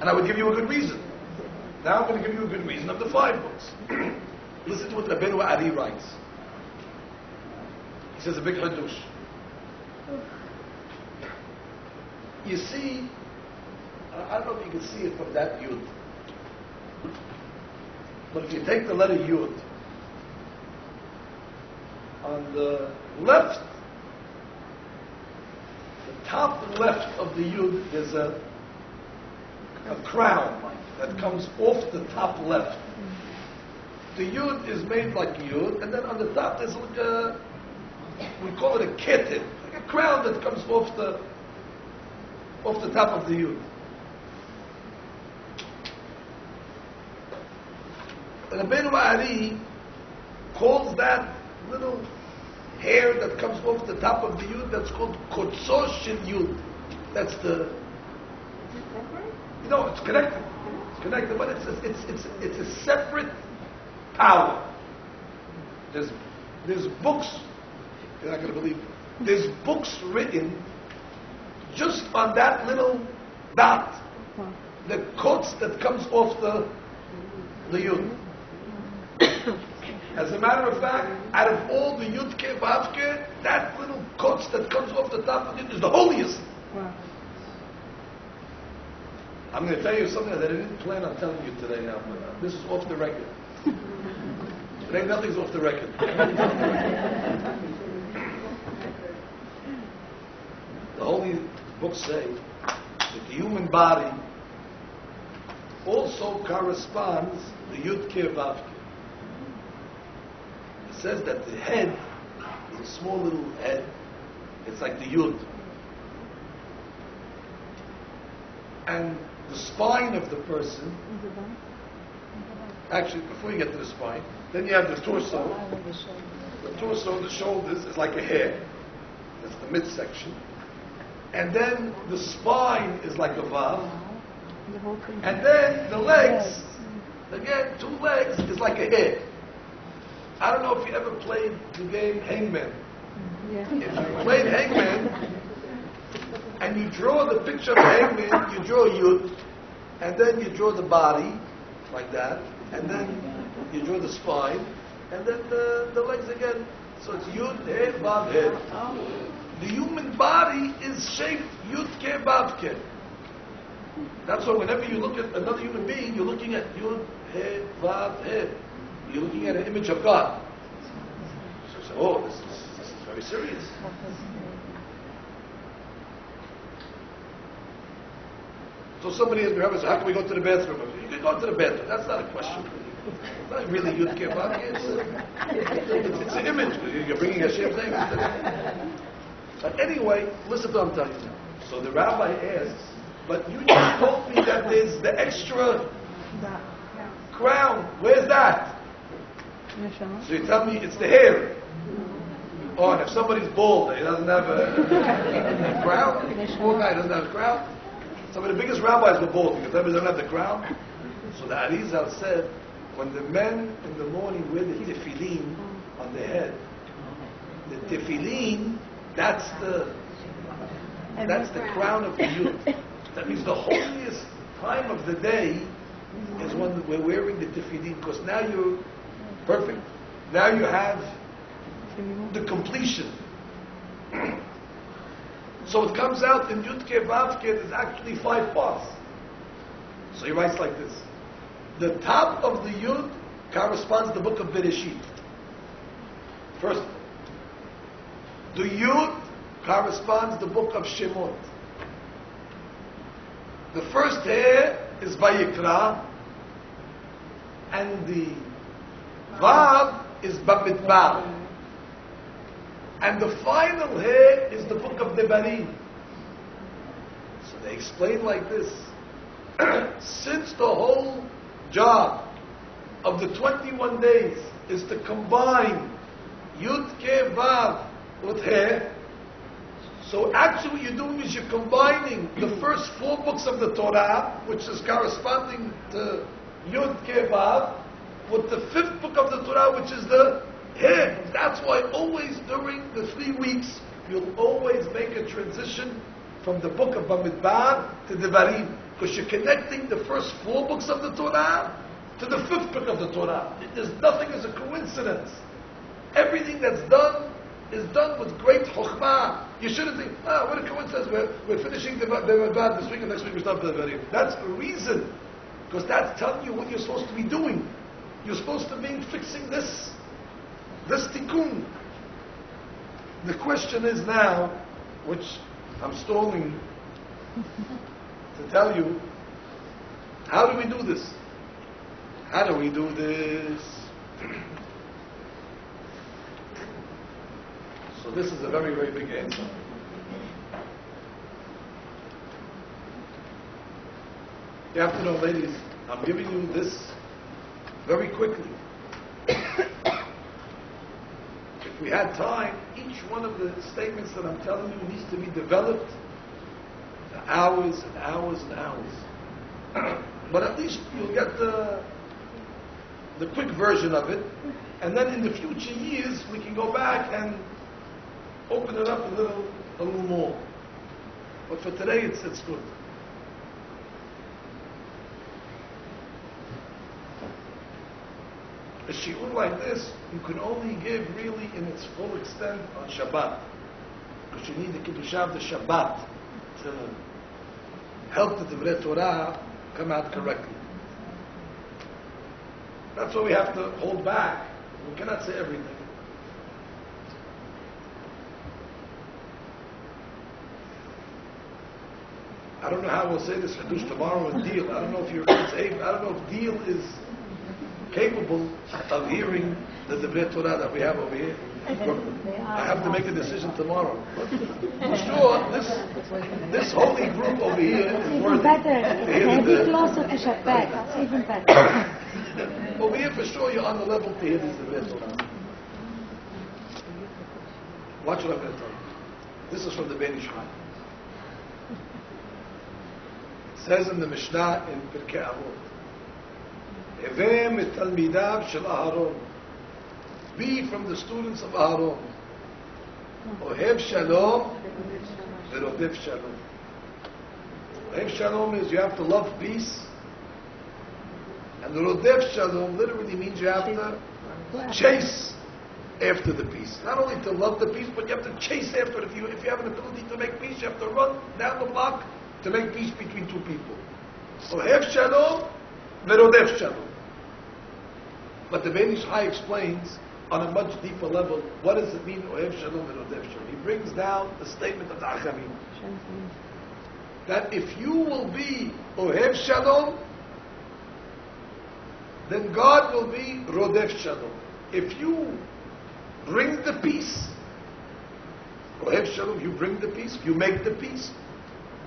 And I would give you a good reason. Now I'm going to give you a good reason of the 5 books. Listen to what Rabbi Ari writes. He says a big hadush. You see, I don't know if you can see it from that yud. But if you take the letter yud, on the left, the top left of the yud, there's a crown that comes off the top left. The yud is made like a yud, and then on the top there's like a, we call it a ketiv, like a crown that comes off the top of the yud. Rabbeinu Ari calls that little hair that comes off the top of the yud, that's called kotzo shel yud. That's the. No, it's connected. It's connected, but it's a separate power. There's books. You're not going to believe it. There's books written just on that little dot, the quotes that comes off the yud. As a matter of fact, out of all the yud ke vav ke, that little quotes that comes off the top of it is the holiest. Wow. I'm going to tell you something that I didn't plan on telling you today now, but this is off the record. Today nothing's off the record. The holy books say that the human body also corresponds to Yud Ke Vav Ke. It says that the head is a small little head. It's like the Yud. And the spine of the person, actually before you get to the spine, then you have the torso. The torso, the shoulders is like a hair. That's the midsection. And then the spine is like a vav. And then the legs, again, 2 legs is like a head. I don't know if you ever played the game Hangman. Yeah. If you played Hangman, and you draw the picture of the hangman, you draw Yud, and then you draw the body, like that, and then you draw the spine, and then the legs again. So it's Yud, Head, Vav, Head. The human body is shaped Yud Ke Vav Ke. That's why whenever you look at another human being, you're looking at Yud, Head, Vav, Head. You're looking at an image of God. So you say, oh, this is very serious. So somebody asked me, Rabbi, how can we go to the bathroom? You can go to the bathroom. That's not a question. It's not really Yud Ke Vav Ke. It's an image. You're bringing a shape thing. But anyway, listen to what I'm telling you now. So the rabbi asks, but you just told me that there's the extra crown. Where's that? So you tell me it's the hair. Oh, and if somebody's bald, he doesn't have a crown. Poor guy doesn't have a crown. Some of the biggest rabbis were bald because they don't have the crown. So the Arizal said, when the men in the morning wear the tefillin on their head, the tefillin, that's the crown of the youth. That means the holiest time of the day is when we're wearing the tefillin, because now you're perfect. Now you have the completion. So it comes out in Yud Ke Vav Ke, there's actually 5 parts. So he writes like this. The top of the Yud corresponds to the book of Bereshit. First, the Yud corresponds to the book of Shemot. The first hair is Vayikra, and the Vav is Bamidbar. And the final hair is the book of Devarim. So they explain like this. Since the whole job of the 21 days is to combine Yud Ke Vav with hair, so actually what you're doing is you're combining the first 4 books of the Torah, which is corresponding to Yud Ke Vav, with the 5th book of the Torah, which is the hair. That's why always during the 3 weeks, you'll always make a transition from the book of Bamidbar to Devarim, because you're connecting the first 4 books of the Torah to the 5th book of the Torah. There's nothing as a coincidence. Everything that's done is done with great chokhmah. You shouldn't think, what a coincidence, we're finishing the Bamidbar this week and next week we start the Devarim. That's a reason, because that's telling you what you're supposed to be doing. You're supposed to be fixing this tikkun. The question is now, which I'm stalling to tell you, how do we do this? How do we do this? So this is a very, very big answer. You have to know, ladies, I'm giving you this very quickly. If we had time, each one of the statements that I'm telling you needs to be developed hours and hours and hours. But at least you'll get the quick version of it, and then in the future years we can go back and open it up a little more. But for today, it's good. A shiur like this, you can only give really in its full extent on Shabbat, because you need the Kiddushah of the Shabbat to help the Divrei Torah come out correctly. That's why we have to hold back. We cannot say everything. I don't know how we'll say this Kiddush tomorrow in Deal. I don't know if Deal is capable of hearing the Divrei Torah that we have over here. I have to make a decision tomorrow. For sure, this holy group over here is worthy. Maybe closer to Shabbat. It's even better. Over here, for sure, you're on the level to hear this Divrei Torah. Watch what I'm going to tell you. This is from the Ben Ish Chai. It says in the Mishnah in Pirkei Avot, Evem et talmidav shel Aharon. Be from the students of Aharon. Ohev shalom verodef shalom. Ohev shalom is you have to love peace, and the rodef shalom literally means you have to chase after the peace. Not only to love the peace, but you have to chase after it. If you have an ability to make peace, you have to run down the block to make peace between two people. Ohev shalom verodef shalom. But the Ben Ish Chai explains on a much deeper level, what does it mean, Ohev Shalom and Rodef Shalom? He brings down the statement of the Achamim, that if you will be Ohev Shalom, then God will be Rodef Shalom. If you bring the peace, Ohev Shalom, you bring the peace, you make the peace,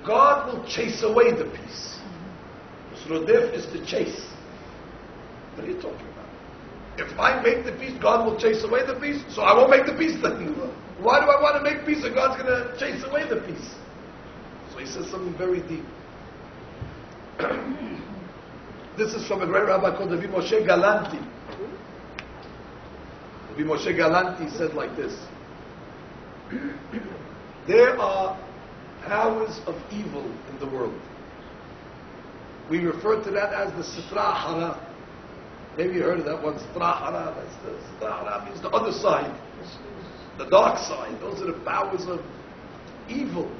God will chase away the peace. So Rodef is to chase. What are you talking about? If I make the peace, God will chase away the peace, so I won't make the peace then. Why do I want to make peace if God's going to chase away the peace? So he says something very deep. This is from a great rabbi called Rabbi Moshe Galanti. Rabbi Moshe Galanti said like this: there are powers of evil in the world. We refer to that as the Sitra Hara. Maybe you heard of that one, Sitra Hara. That's the Sitra Hara means the other side, the dark side. Those are the powers of evil.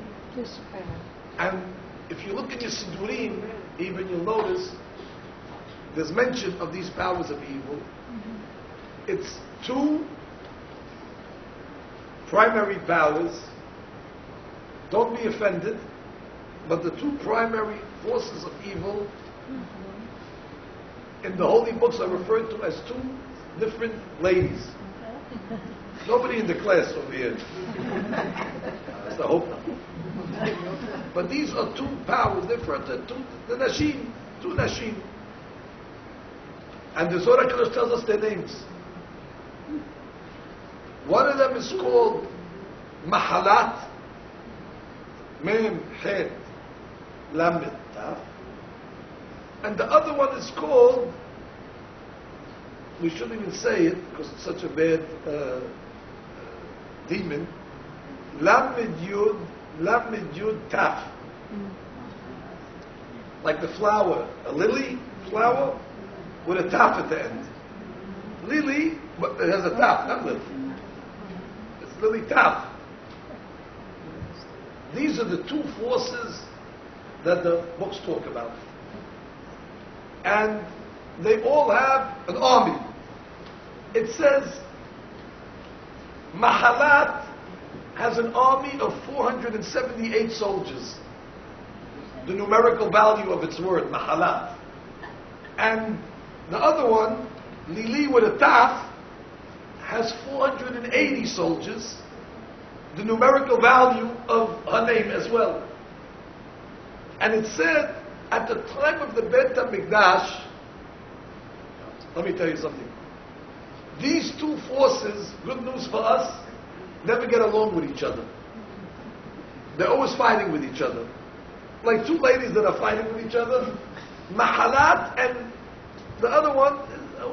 And if you look in your Sidurim, even you'll notice there's mention of these powers of evil. It's two primary powers. Don't be offended, but the two primary forces of evil in the holy books are referred to as two different ladies. Nobody in the class over here. That's the hope. But these are two powers, they're referred to the Nashim, two Nashim. And the Zohar HaKadosh tells us their names. One of them is called Mahalat, Mem, Het, Lamed, Taf. And the other one is called, we shouldn't even say it because it's such a bad demon, Lamed Yud Taf. Like the flower, a lily flower with a taf at the end. Lily, but it has a taf, not lily. It's lily taf. These are the two forces that the books talk about. And they all have an army. It says Mahalat has an army of 478 soldiers. The numerical value of its word, Mahalat. And the other one, Lili with a taf, has 480 soldiers. The numerical value of her name as well. And it said, at the time of the Beit HaMikdash, let me tell you something. These two forces, good news for us, never get along with each other. They're always fighting with each other. Like two ladies that are fighting with each other. Mahalat and the other one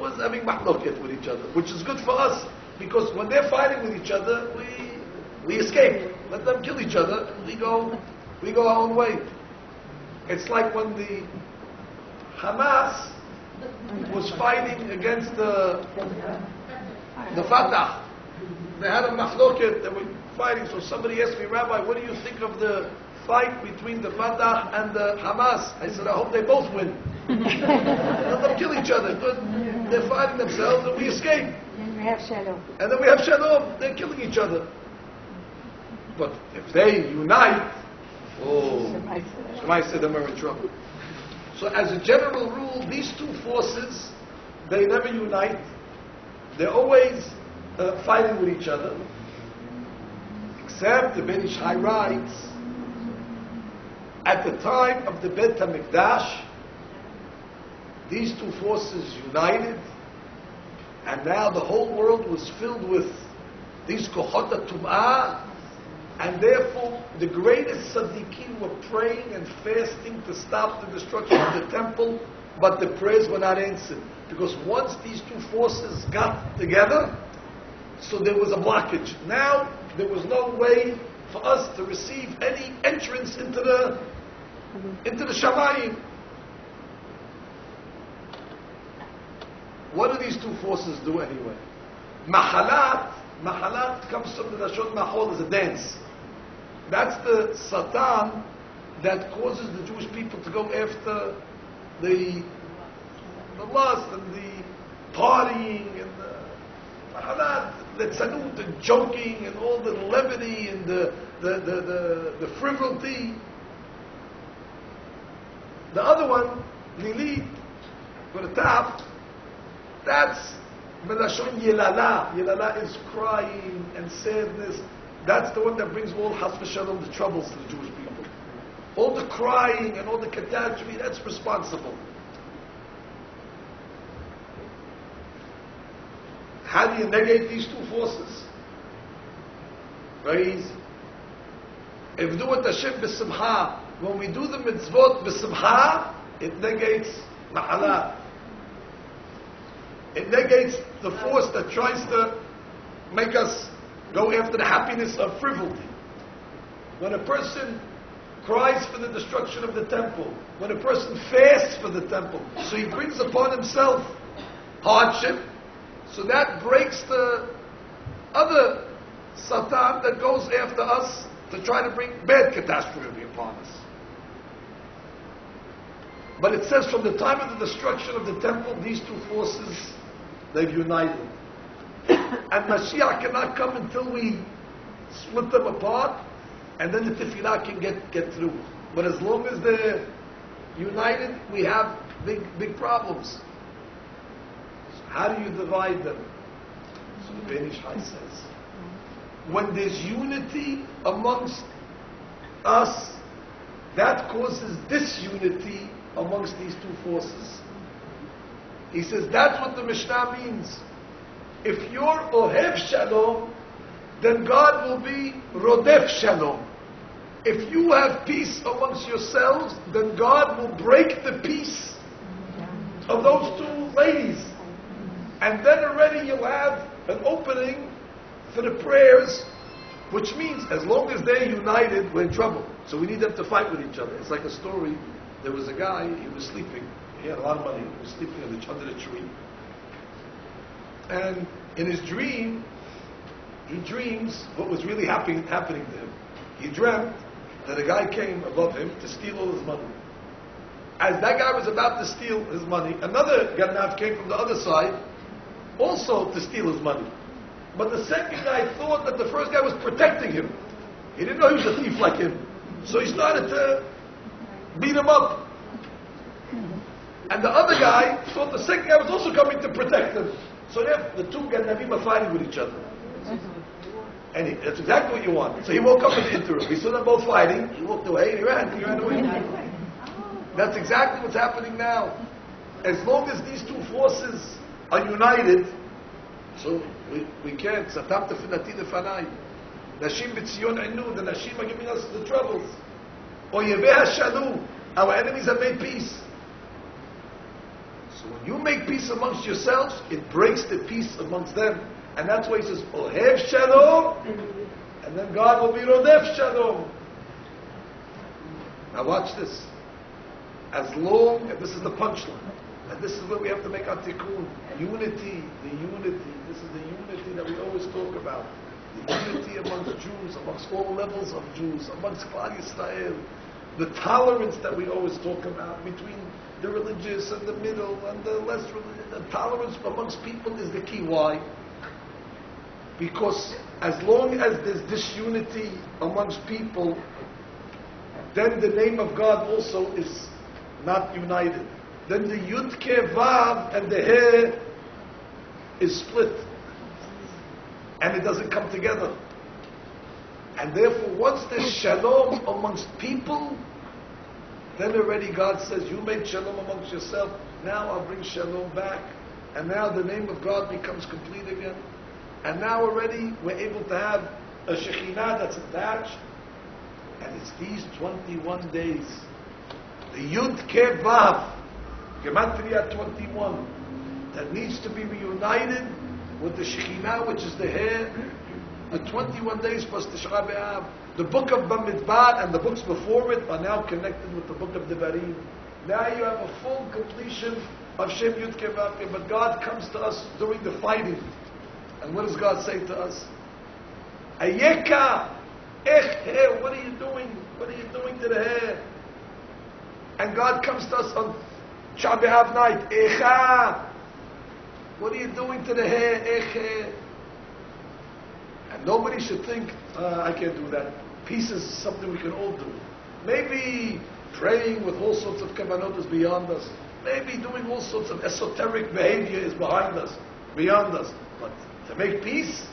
was having mahloket with each other, which is good for us, because when they're fighting with each other, we escape. Let them kill each other, and we go our own way. It's like when the Hamas was fighting against the Fatah. They had a mahloket, they were fighting, so somebody asked me, Rabbi, what do you think of the fight between the Fatah and the Hamas? I said, I hope they both win. Let them kill each other. They're fighting themselves and we escape. And we have shalom. And then we have shalom. They're killing each other. But if they unite, Shemai said them are in trouble. So as a general rule, these two forces, they never unite. They're always fighting with each other. Except the Ben Ish Chai writes, at the time of the Beit HaMikdash, these two forces united, and now the whole world was filled with these Kohot HaTum'ah, and therefore the greatest tzaddikim were praying and fasting to stop the destruction of the temple, but the prayers were not answered. Because once these two forces got together, so there was a blockage. Now there was no way for us to receive any entrance into the Shamayim. What do these two forces do anyway? Mahalat comes from the Lashon Mahol, as a dance. That's the Satan that causes the Jewish people to go after the lust and the partying and the Mahalat, the tzanut, the joking and all the levity and the frivolity. The other one, Lili, with a taf, that's Melashon Yelala. Yelala is crying and sadness. That's the one that brings all Has v'Shalom, the troubles to the Jewish people. All the crying and all the catastrophe, that's responsible. How do you negate these two forces? Very easy. If we do it Hashem b'simcha, when we do the mitzvot b'simcha, it negates Ma'ala. It negates the force that tries to make us go after the happiness of frivolity. When a person cries for the destruction of the temple, when a person fasts for the temple, so he brings upon himself hardship, so that breaks the other Satan that goes after us to try to bring bad catastrophe upon us. But it says from the time of the destruction of the temple, these two forces, they've united. And Mashiach cannot come until we split them apart, and then the tefillah can get through. But as long as they're united, we have big problems. So how do you divide them? So the Ben Ish Chai says, when there's unity amongst us, that causes disunity amongst these two forces. He says that's what the Mishnah means. If you're Ohev Shalom, then God will be Rodef Shalom. If you have peace amongst yourselves, then God will break the peace of those two ladies. And then already you'll have an opening for the prayers, which means as long as they're united, we're in trouble. So we need them to fight with each other. It's like a story. There was a guy, he was sleeping. He had a lot of money. He was sleeping under the tree. And in his dream, he dreams what was really happening to him. He dreamt that a guy came above him to steal all his money. As that guy was about to steal his money, another Ganav came from the other side, also to steal his money. But the second guy thought that the first guy was protecting him. He didn't know he was a thief like him. So he started to beat him up. And the other guy thought the second guy was also coming to protect him. So the two Ganavim are fighting with each other. And that's exactly what you want. So he woke up in the interim. He saw them both fighting. He walked away and he ran away. That's exactly what's happening now. As long as these two forces are united, so we can't. Satam tefinati lefanai. Nashim b'tzion inu. The Nashim are giving us the troubles. Oyevei hashanu. Our enemies have made peace. So when you make peace amongst yourselves, it breaks the peace amongst them. And that's why he says, Ohev Shalom, and then God will be Rodef Shalom. Now watch this. As long, and this is the punchline, and this is where we have to make our tikkun. Unity, this is the unity that we always talk about. The unity amongst Jews, amongst all levels of Jews, amongst Klal Yisrael. The tolerance that we always talk about between the religious and the middle and the less religious. The tolerance amongst people is the key. Why? Because as long as there's disunity amongst people, then the name of God also is not united. Then the Yud Ke Vav and the He is split. And it doesn't come together. And therefore, once there's shalom amongst people, then already God says, you made shalom amongst yourself, now I'll bring shalom back. And now the name of God becomes complete again. And now already we're able to have a Shekhinah that's attached. And it's these 21 days. The Yud Ke Vav, Gematria 21, that needs to be reunited with the Shekhinah, which is the hair. The 21 days plus the Tisha B'Av. The book of Bamidbar and the books before it are now connected with the book of Devarim. Now you have a full completion of Shem Yud Ke Vav. But God comes to us during the fighting. And what does God say to us? Ayeka, hair, what are you doing? What are you doing to the hair? And God comes to us on Tisha B'Av night. Echa, what are you doing to the hair? And nobody should think, I can't do that. Peace is something we can all do. Maybe praying with all sorts of kavanot is beyond us. Maybe doing all sorts of esoteric behavior is behind us, beyond us. But to make peace,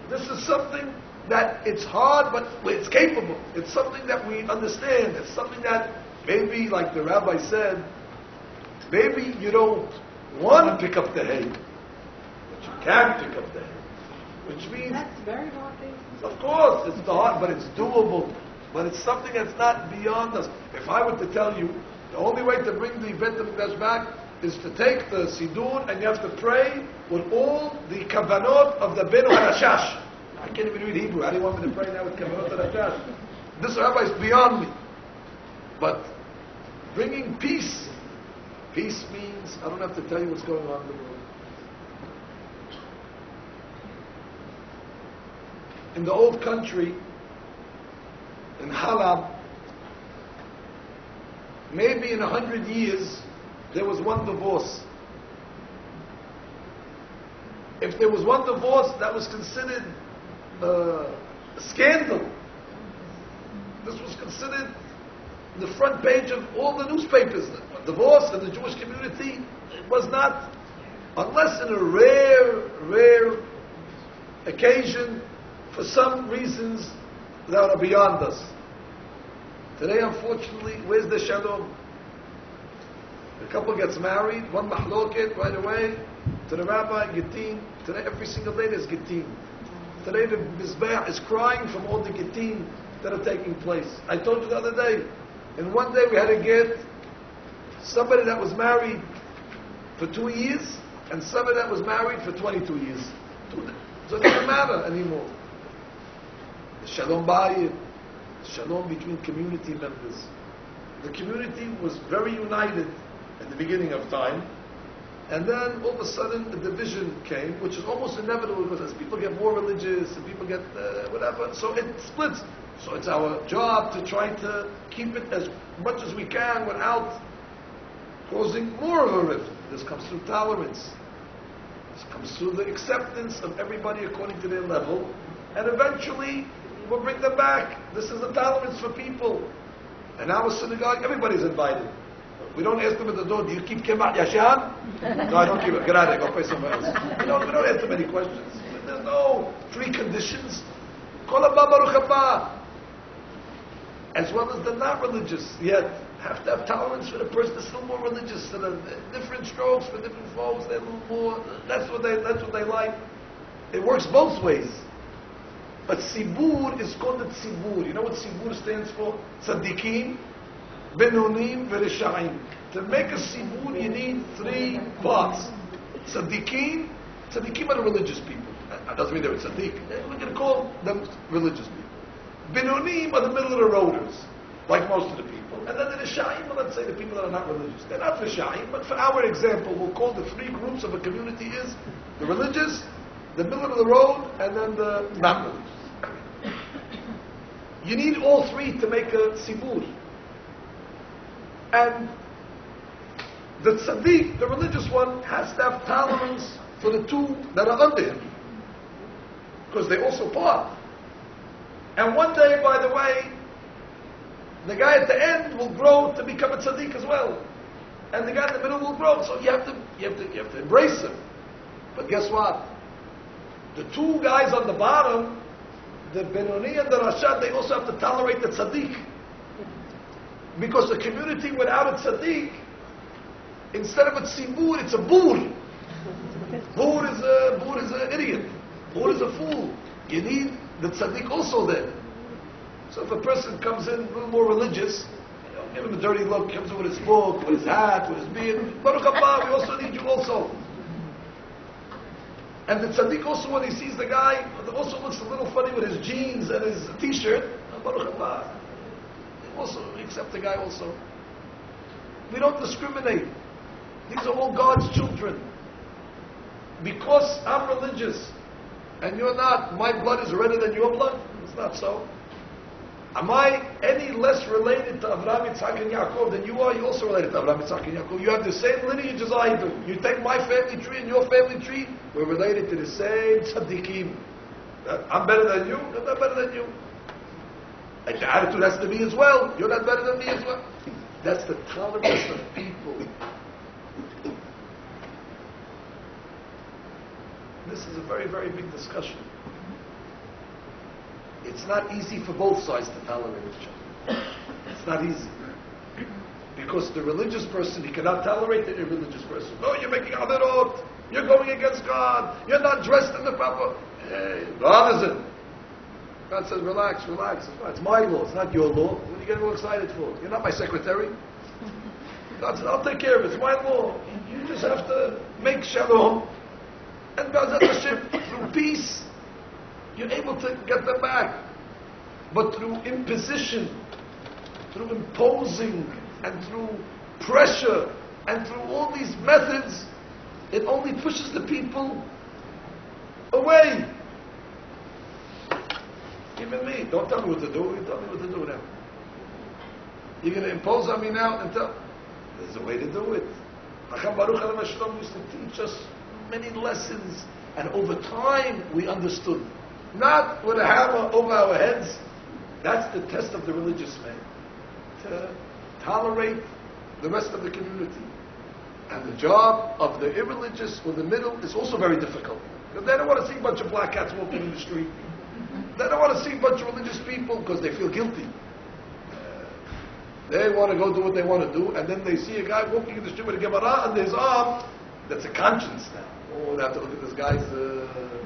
this is something that it's hard, but it's capable. It's something that we understand. It's something that maybe, like the rabbi said, maybe you don't want to pick up the hay, but you can pick up the hay. Which means, that's very hard thing. Of course, it's hard, but it's doable. But it's something that's not beyond us. If I were to tell you The only way to bring the Bet HaMikdash back is to take the Siddur and you have to pray with all the kavanot of the Ben HaRashash. I can't even read Hebrew. How do you want me to pray now with kavanot HaRashash? This rabbi is beyond me. But bringing peace means I don't have to tell you what's going on in the world. In the old country, in Halab, maybe in 100 years, there was one divorce. If there was one divorce, that was considered a scandal. This was considered the front page of all the newspapers. Divorce in the Jewish community, it was not, unless in a rare occasion, for some reasons that are beyond us. Today, unfortunately, where's the shalom? The couple gets married, one mahloket right away, to the rabbi, gittin. Today, every single day there's gittin. Today, the Mizbeach is crying from all the gittin that are taking place. I told you the other day, in one day we had to get somebody that was married for 2 years and somebody that was married for 22 years. So it doesn't matter anymore. The Shalom Bayit, Shalom between community members. The community was very united at the beginning of time, and then all of a sudden a division came, which is almost inevitable because as people get more religious and people get whatever, so it splits. So it's our job to try to keep it as much as we can without causing more of a rift. This comes through tolerance. This comes through the acceptance of everybody according to their level, and eventually we'll bring them back. This is a tolerance for people. And our synagogue, everybody's invited. We don't ask them at the door, do you keep Kemat Yashan? No, I don't keep it. Get out of here, go pray somewhere else. We don't ask them any questions. There's no preconditions. Kol haba baruch haba. As well as the not religious, yet have to have tolerance for the person that's still more religious. So the different strokes for different folks, they're a little more, that's what they like. It works both ways. But Sibur is called the Tzibur. You know what Sibur stands for? Tzaddikim, Benonim, Vereshaim. To make a Sibur, you need 3 parts. Tzaddikim are the religious people. That doesn't mean they're tzaddik. We're going to call them religious people. Benonim are the middle of the roaders, like most of the people. And then the Reshaim, let's say the people that are not religious. They're not Reshaim, but for our example, we'll call the 3 groups of a community is the religious, the middle of the road, and then the not religious. You need all 3 to make a Sibur. And the tzaddik, the religious one, has to have tolerance for the 2 that are under him. Because they also part. And one day, by the way, the guy at the end will grow to become a tzaddik as well. And the guy in the middle will grow. So you have to embrace him. But guess what? The 2 guys on the bottom, the Benoni and the Rashad, they also have to tolerate the tzaddik. Because a community without a tzaddik, instead of a tzibur, it's a bur. Bur is an idiot. Bur is a fool. You need the tzaddik also there. So if a person comes in a little more religious, give him a dirty look, comes in with his book, with his hat, with his beard, Baruch haba, we also need you also. And the tzaddik also, when he sees the guy, also looks a little funny with his jeans and his t-shirt, Baruch haba. Also, accept the guy also. We don't discriminate. These are all God's children. Because I'm religious and you're not, my blood is redder than your blood? It's not so. Am I any less related to Avraham, Yitzhak, and Yaakov than you are? You're also related to Avraham, Yitzhak, and Yaakov. You have the same lineage as I do. You take my family tree and your family tree, we're related to the same tzaddikim. I'm better than you, I'm not better than you. And the attitude has to be as well. You're not better than me as well. That's the tolerance of people. This is a very, very big discussion. It's not easy for both sides to tolerate each other. It's not easy. Because the religious person, he cannot tolerate the irreligious person. No, you're making averot. You're going against God. You're not dressed in the proper. Hey, God isn't. God says, relax. It's my law. It's not your law. What are you getting all excited for? You're not my secretary. God said, I'll take care of it. It's my law. You just have to make shalom. And B'ezrat Hashem, through peace, you're able to get them back. But through imposition, through imposing, and through pressure, and through all these methods, it only pushes the people away. Even me, don't tell me what to do, you tell me what to do now. You're going to impose on me now and tell, there's a way to do it. Chacham Baruch Hashem used to teach us many lessons, and over time we understood. Not with a hammer over our heads. That's the test of the religious man. To tolerate the rest of the community. And the job of the irreligious or the middle is also very difficult. Because they don't want to see a bunch of black cats walking in the street. They don't want to see a bunch of religious people because they feel guilty. They want to go do what they want to do, and then they see a guy walking in the street with a Gemara under his arm. That's a conscience now. Oh, they have to look at this guy's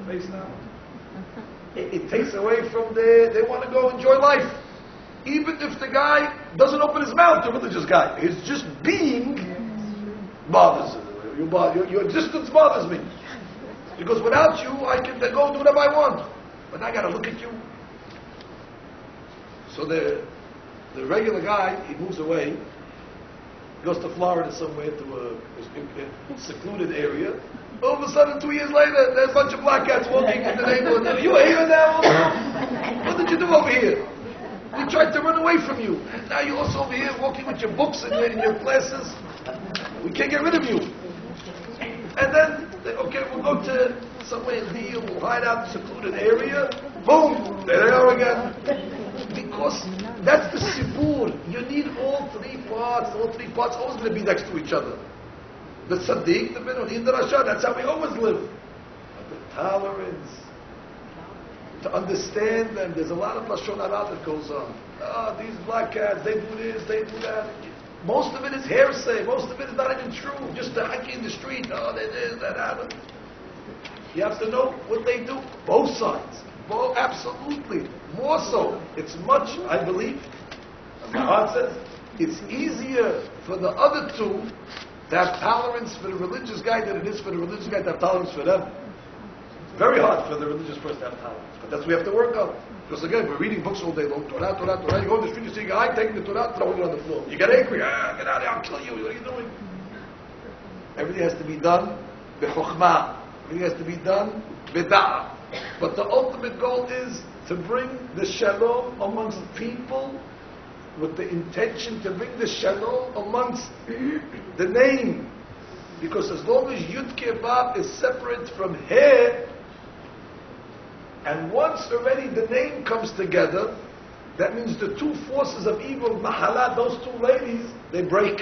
face now. It takes away from they want to go enjoy life. Even if the guy doesn't open his mouth, the religious guy. His just being bothers him. Your existence bothers me. Because without you, I can go do whatever I want. But I got to look at you. So the regular guy, he moves away, goes to Florida somewhere to a secluded area. All of a sudden, 2 years later, there's a bunch of black cats walking in the neighborhood. You are here now? What did you do over here? We tried to run away from you. And now you're also over here walking with your books and in your classes. We can't get rid of you. And then, okay, we'll go to somewhere in Deal, we'll hide out in a secluded area. Boom! There they are again. Because that's the sibur. You need all three parts. All three parts always going to be next to each other. The tzaddik, the benoni, the rasha. That's how we always live. But the tolerance, to understand them. There's a lot of lashon hara that goes on. These black cats, they do this, they do that. Most of it is hearsay. Most of it is not even true. Just the haki in the street. They did that happened. You have to know what they do. Both sides. Both, absolutely. More so. It's much, I believe, as my heart says, it's easier for the other two to have tolerance for the religious guy than it is for the religious guy to have tolerance for them. It's very hard for the religious person to have tolerance. But that's what we have to work on. Because again, we're reading books all day long. Torah, Torah, Torah. You go in the street, you see a guy taking the Torah, throwing it on the floor. You get angry. Get out of here, I'll kill you. What are you doing? Everything has to be done b'chokhmah. Everything has to be done b'da'ah. But the ultimate goal is to bring the shalom amongst people with the intention to bring the shalom amongst the name. Because as long as Yud Kebab is separate from He, and once already the name comes together, that means the two forces of evil, Mahala, those two ladies, they break.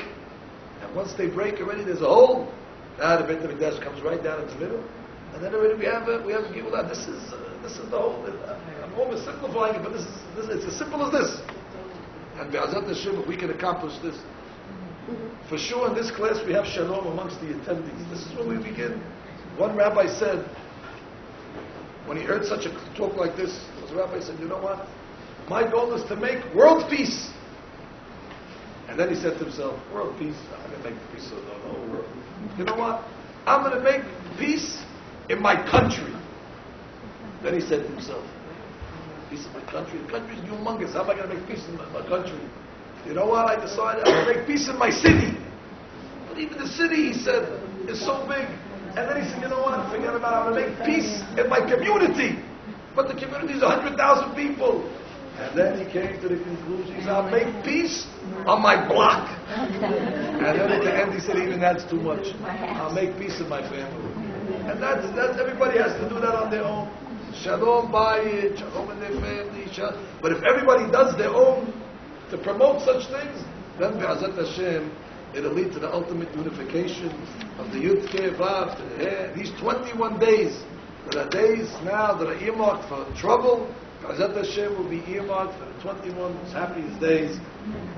And once they break already, there's a hole. Now the Beit HaMikdash comes right down in the middle. And then already we have a Geulah. This is the whole. I'm oversimplifying it, but it's as simple as this. And B'ezrat Hashem, if we can accomplish this, for sure in this class we have shalom amongst the attendees. This is where we begin. One rabbi said, when he heard such a talk like this, the rabbi said, you know what? My goal is to make world peace. And then he said to himself, world peace? I'm going to make peace of the whole world. You know what? I'm going to make peace in my country. Then he said to himself, peace in my country? The country is humongous. How am I going to make peace in my country? You know what? I decided I'm going to make peace in my city. But even the city, he said, is so big. And then he said, you know what? Forget about it. I'm going to make peace in my community. But the community is 100,000 people. And then he came to the conclusion, he said, I'll make peace on my block. And then at the end he said, even that's too much. I'll make peace in my family. And that's everybody has to do that on their own. Shalom bayit, shalom in their family. But if everybody does their own to promote such things, then B'ezrat Hashem, it'll lead to the ultimate unification of the Yud Kei Vav to the He. These 21 days, that are days now that are earmarked for trouble, B'ezrat Hashem will be earmarked for the 21 most happiest days.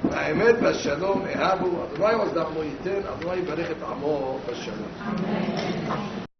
Ha'emet v'shalom ehabu. Adonai was da'amo yiten. Adonai barech et amo v'shalom.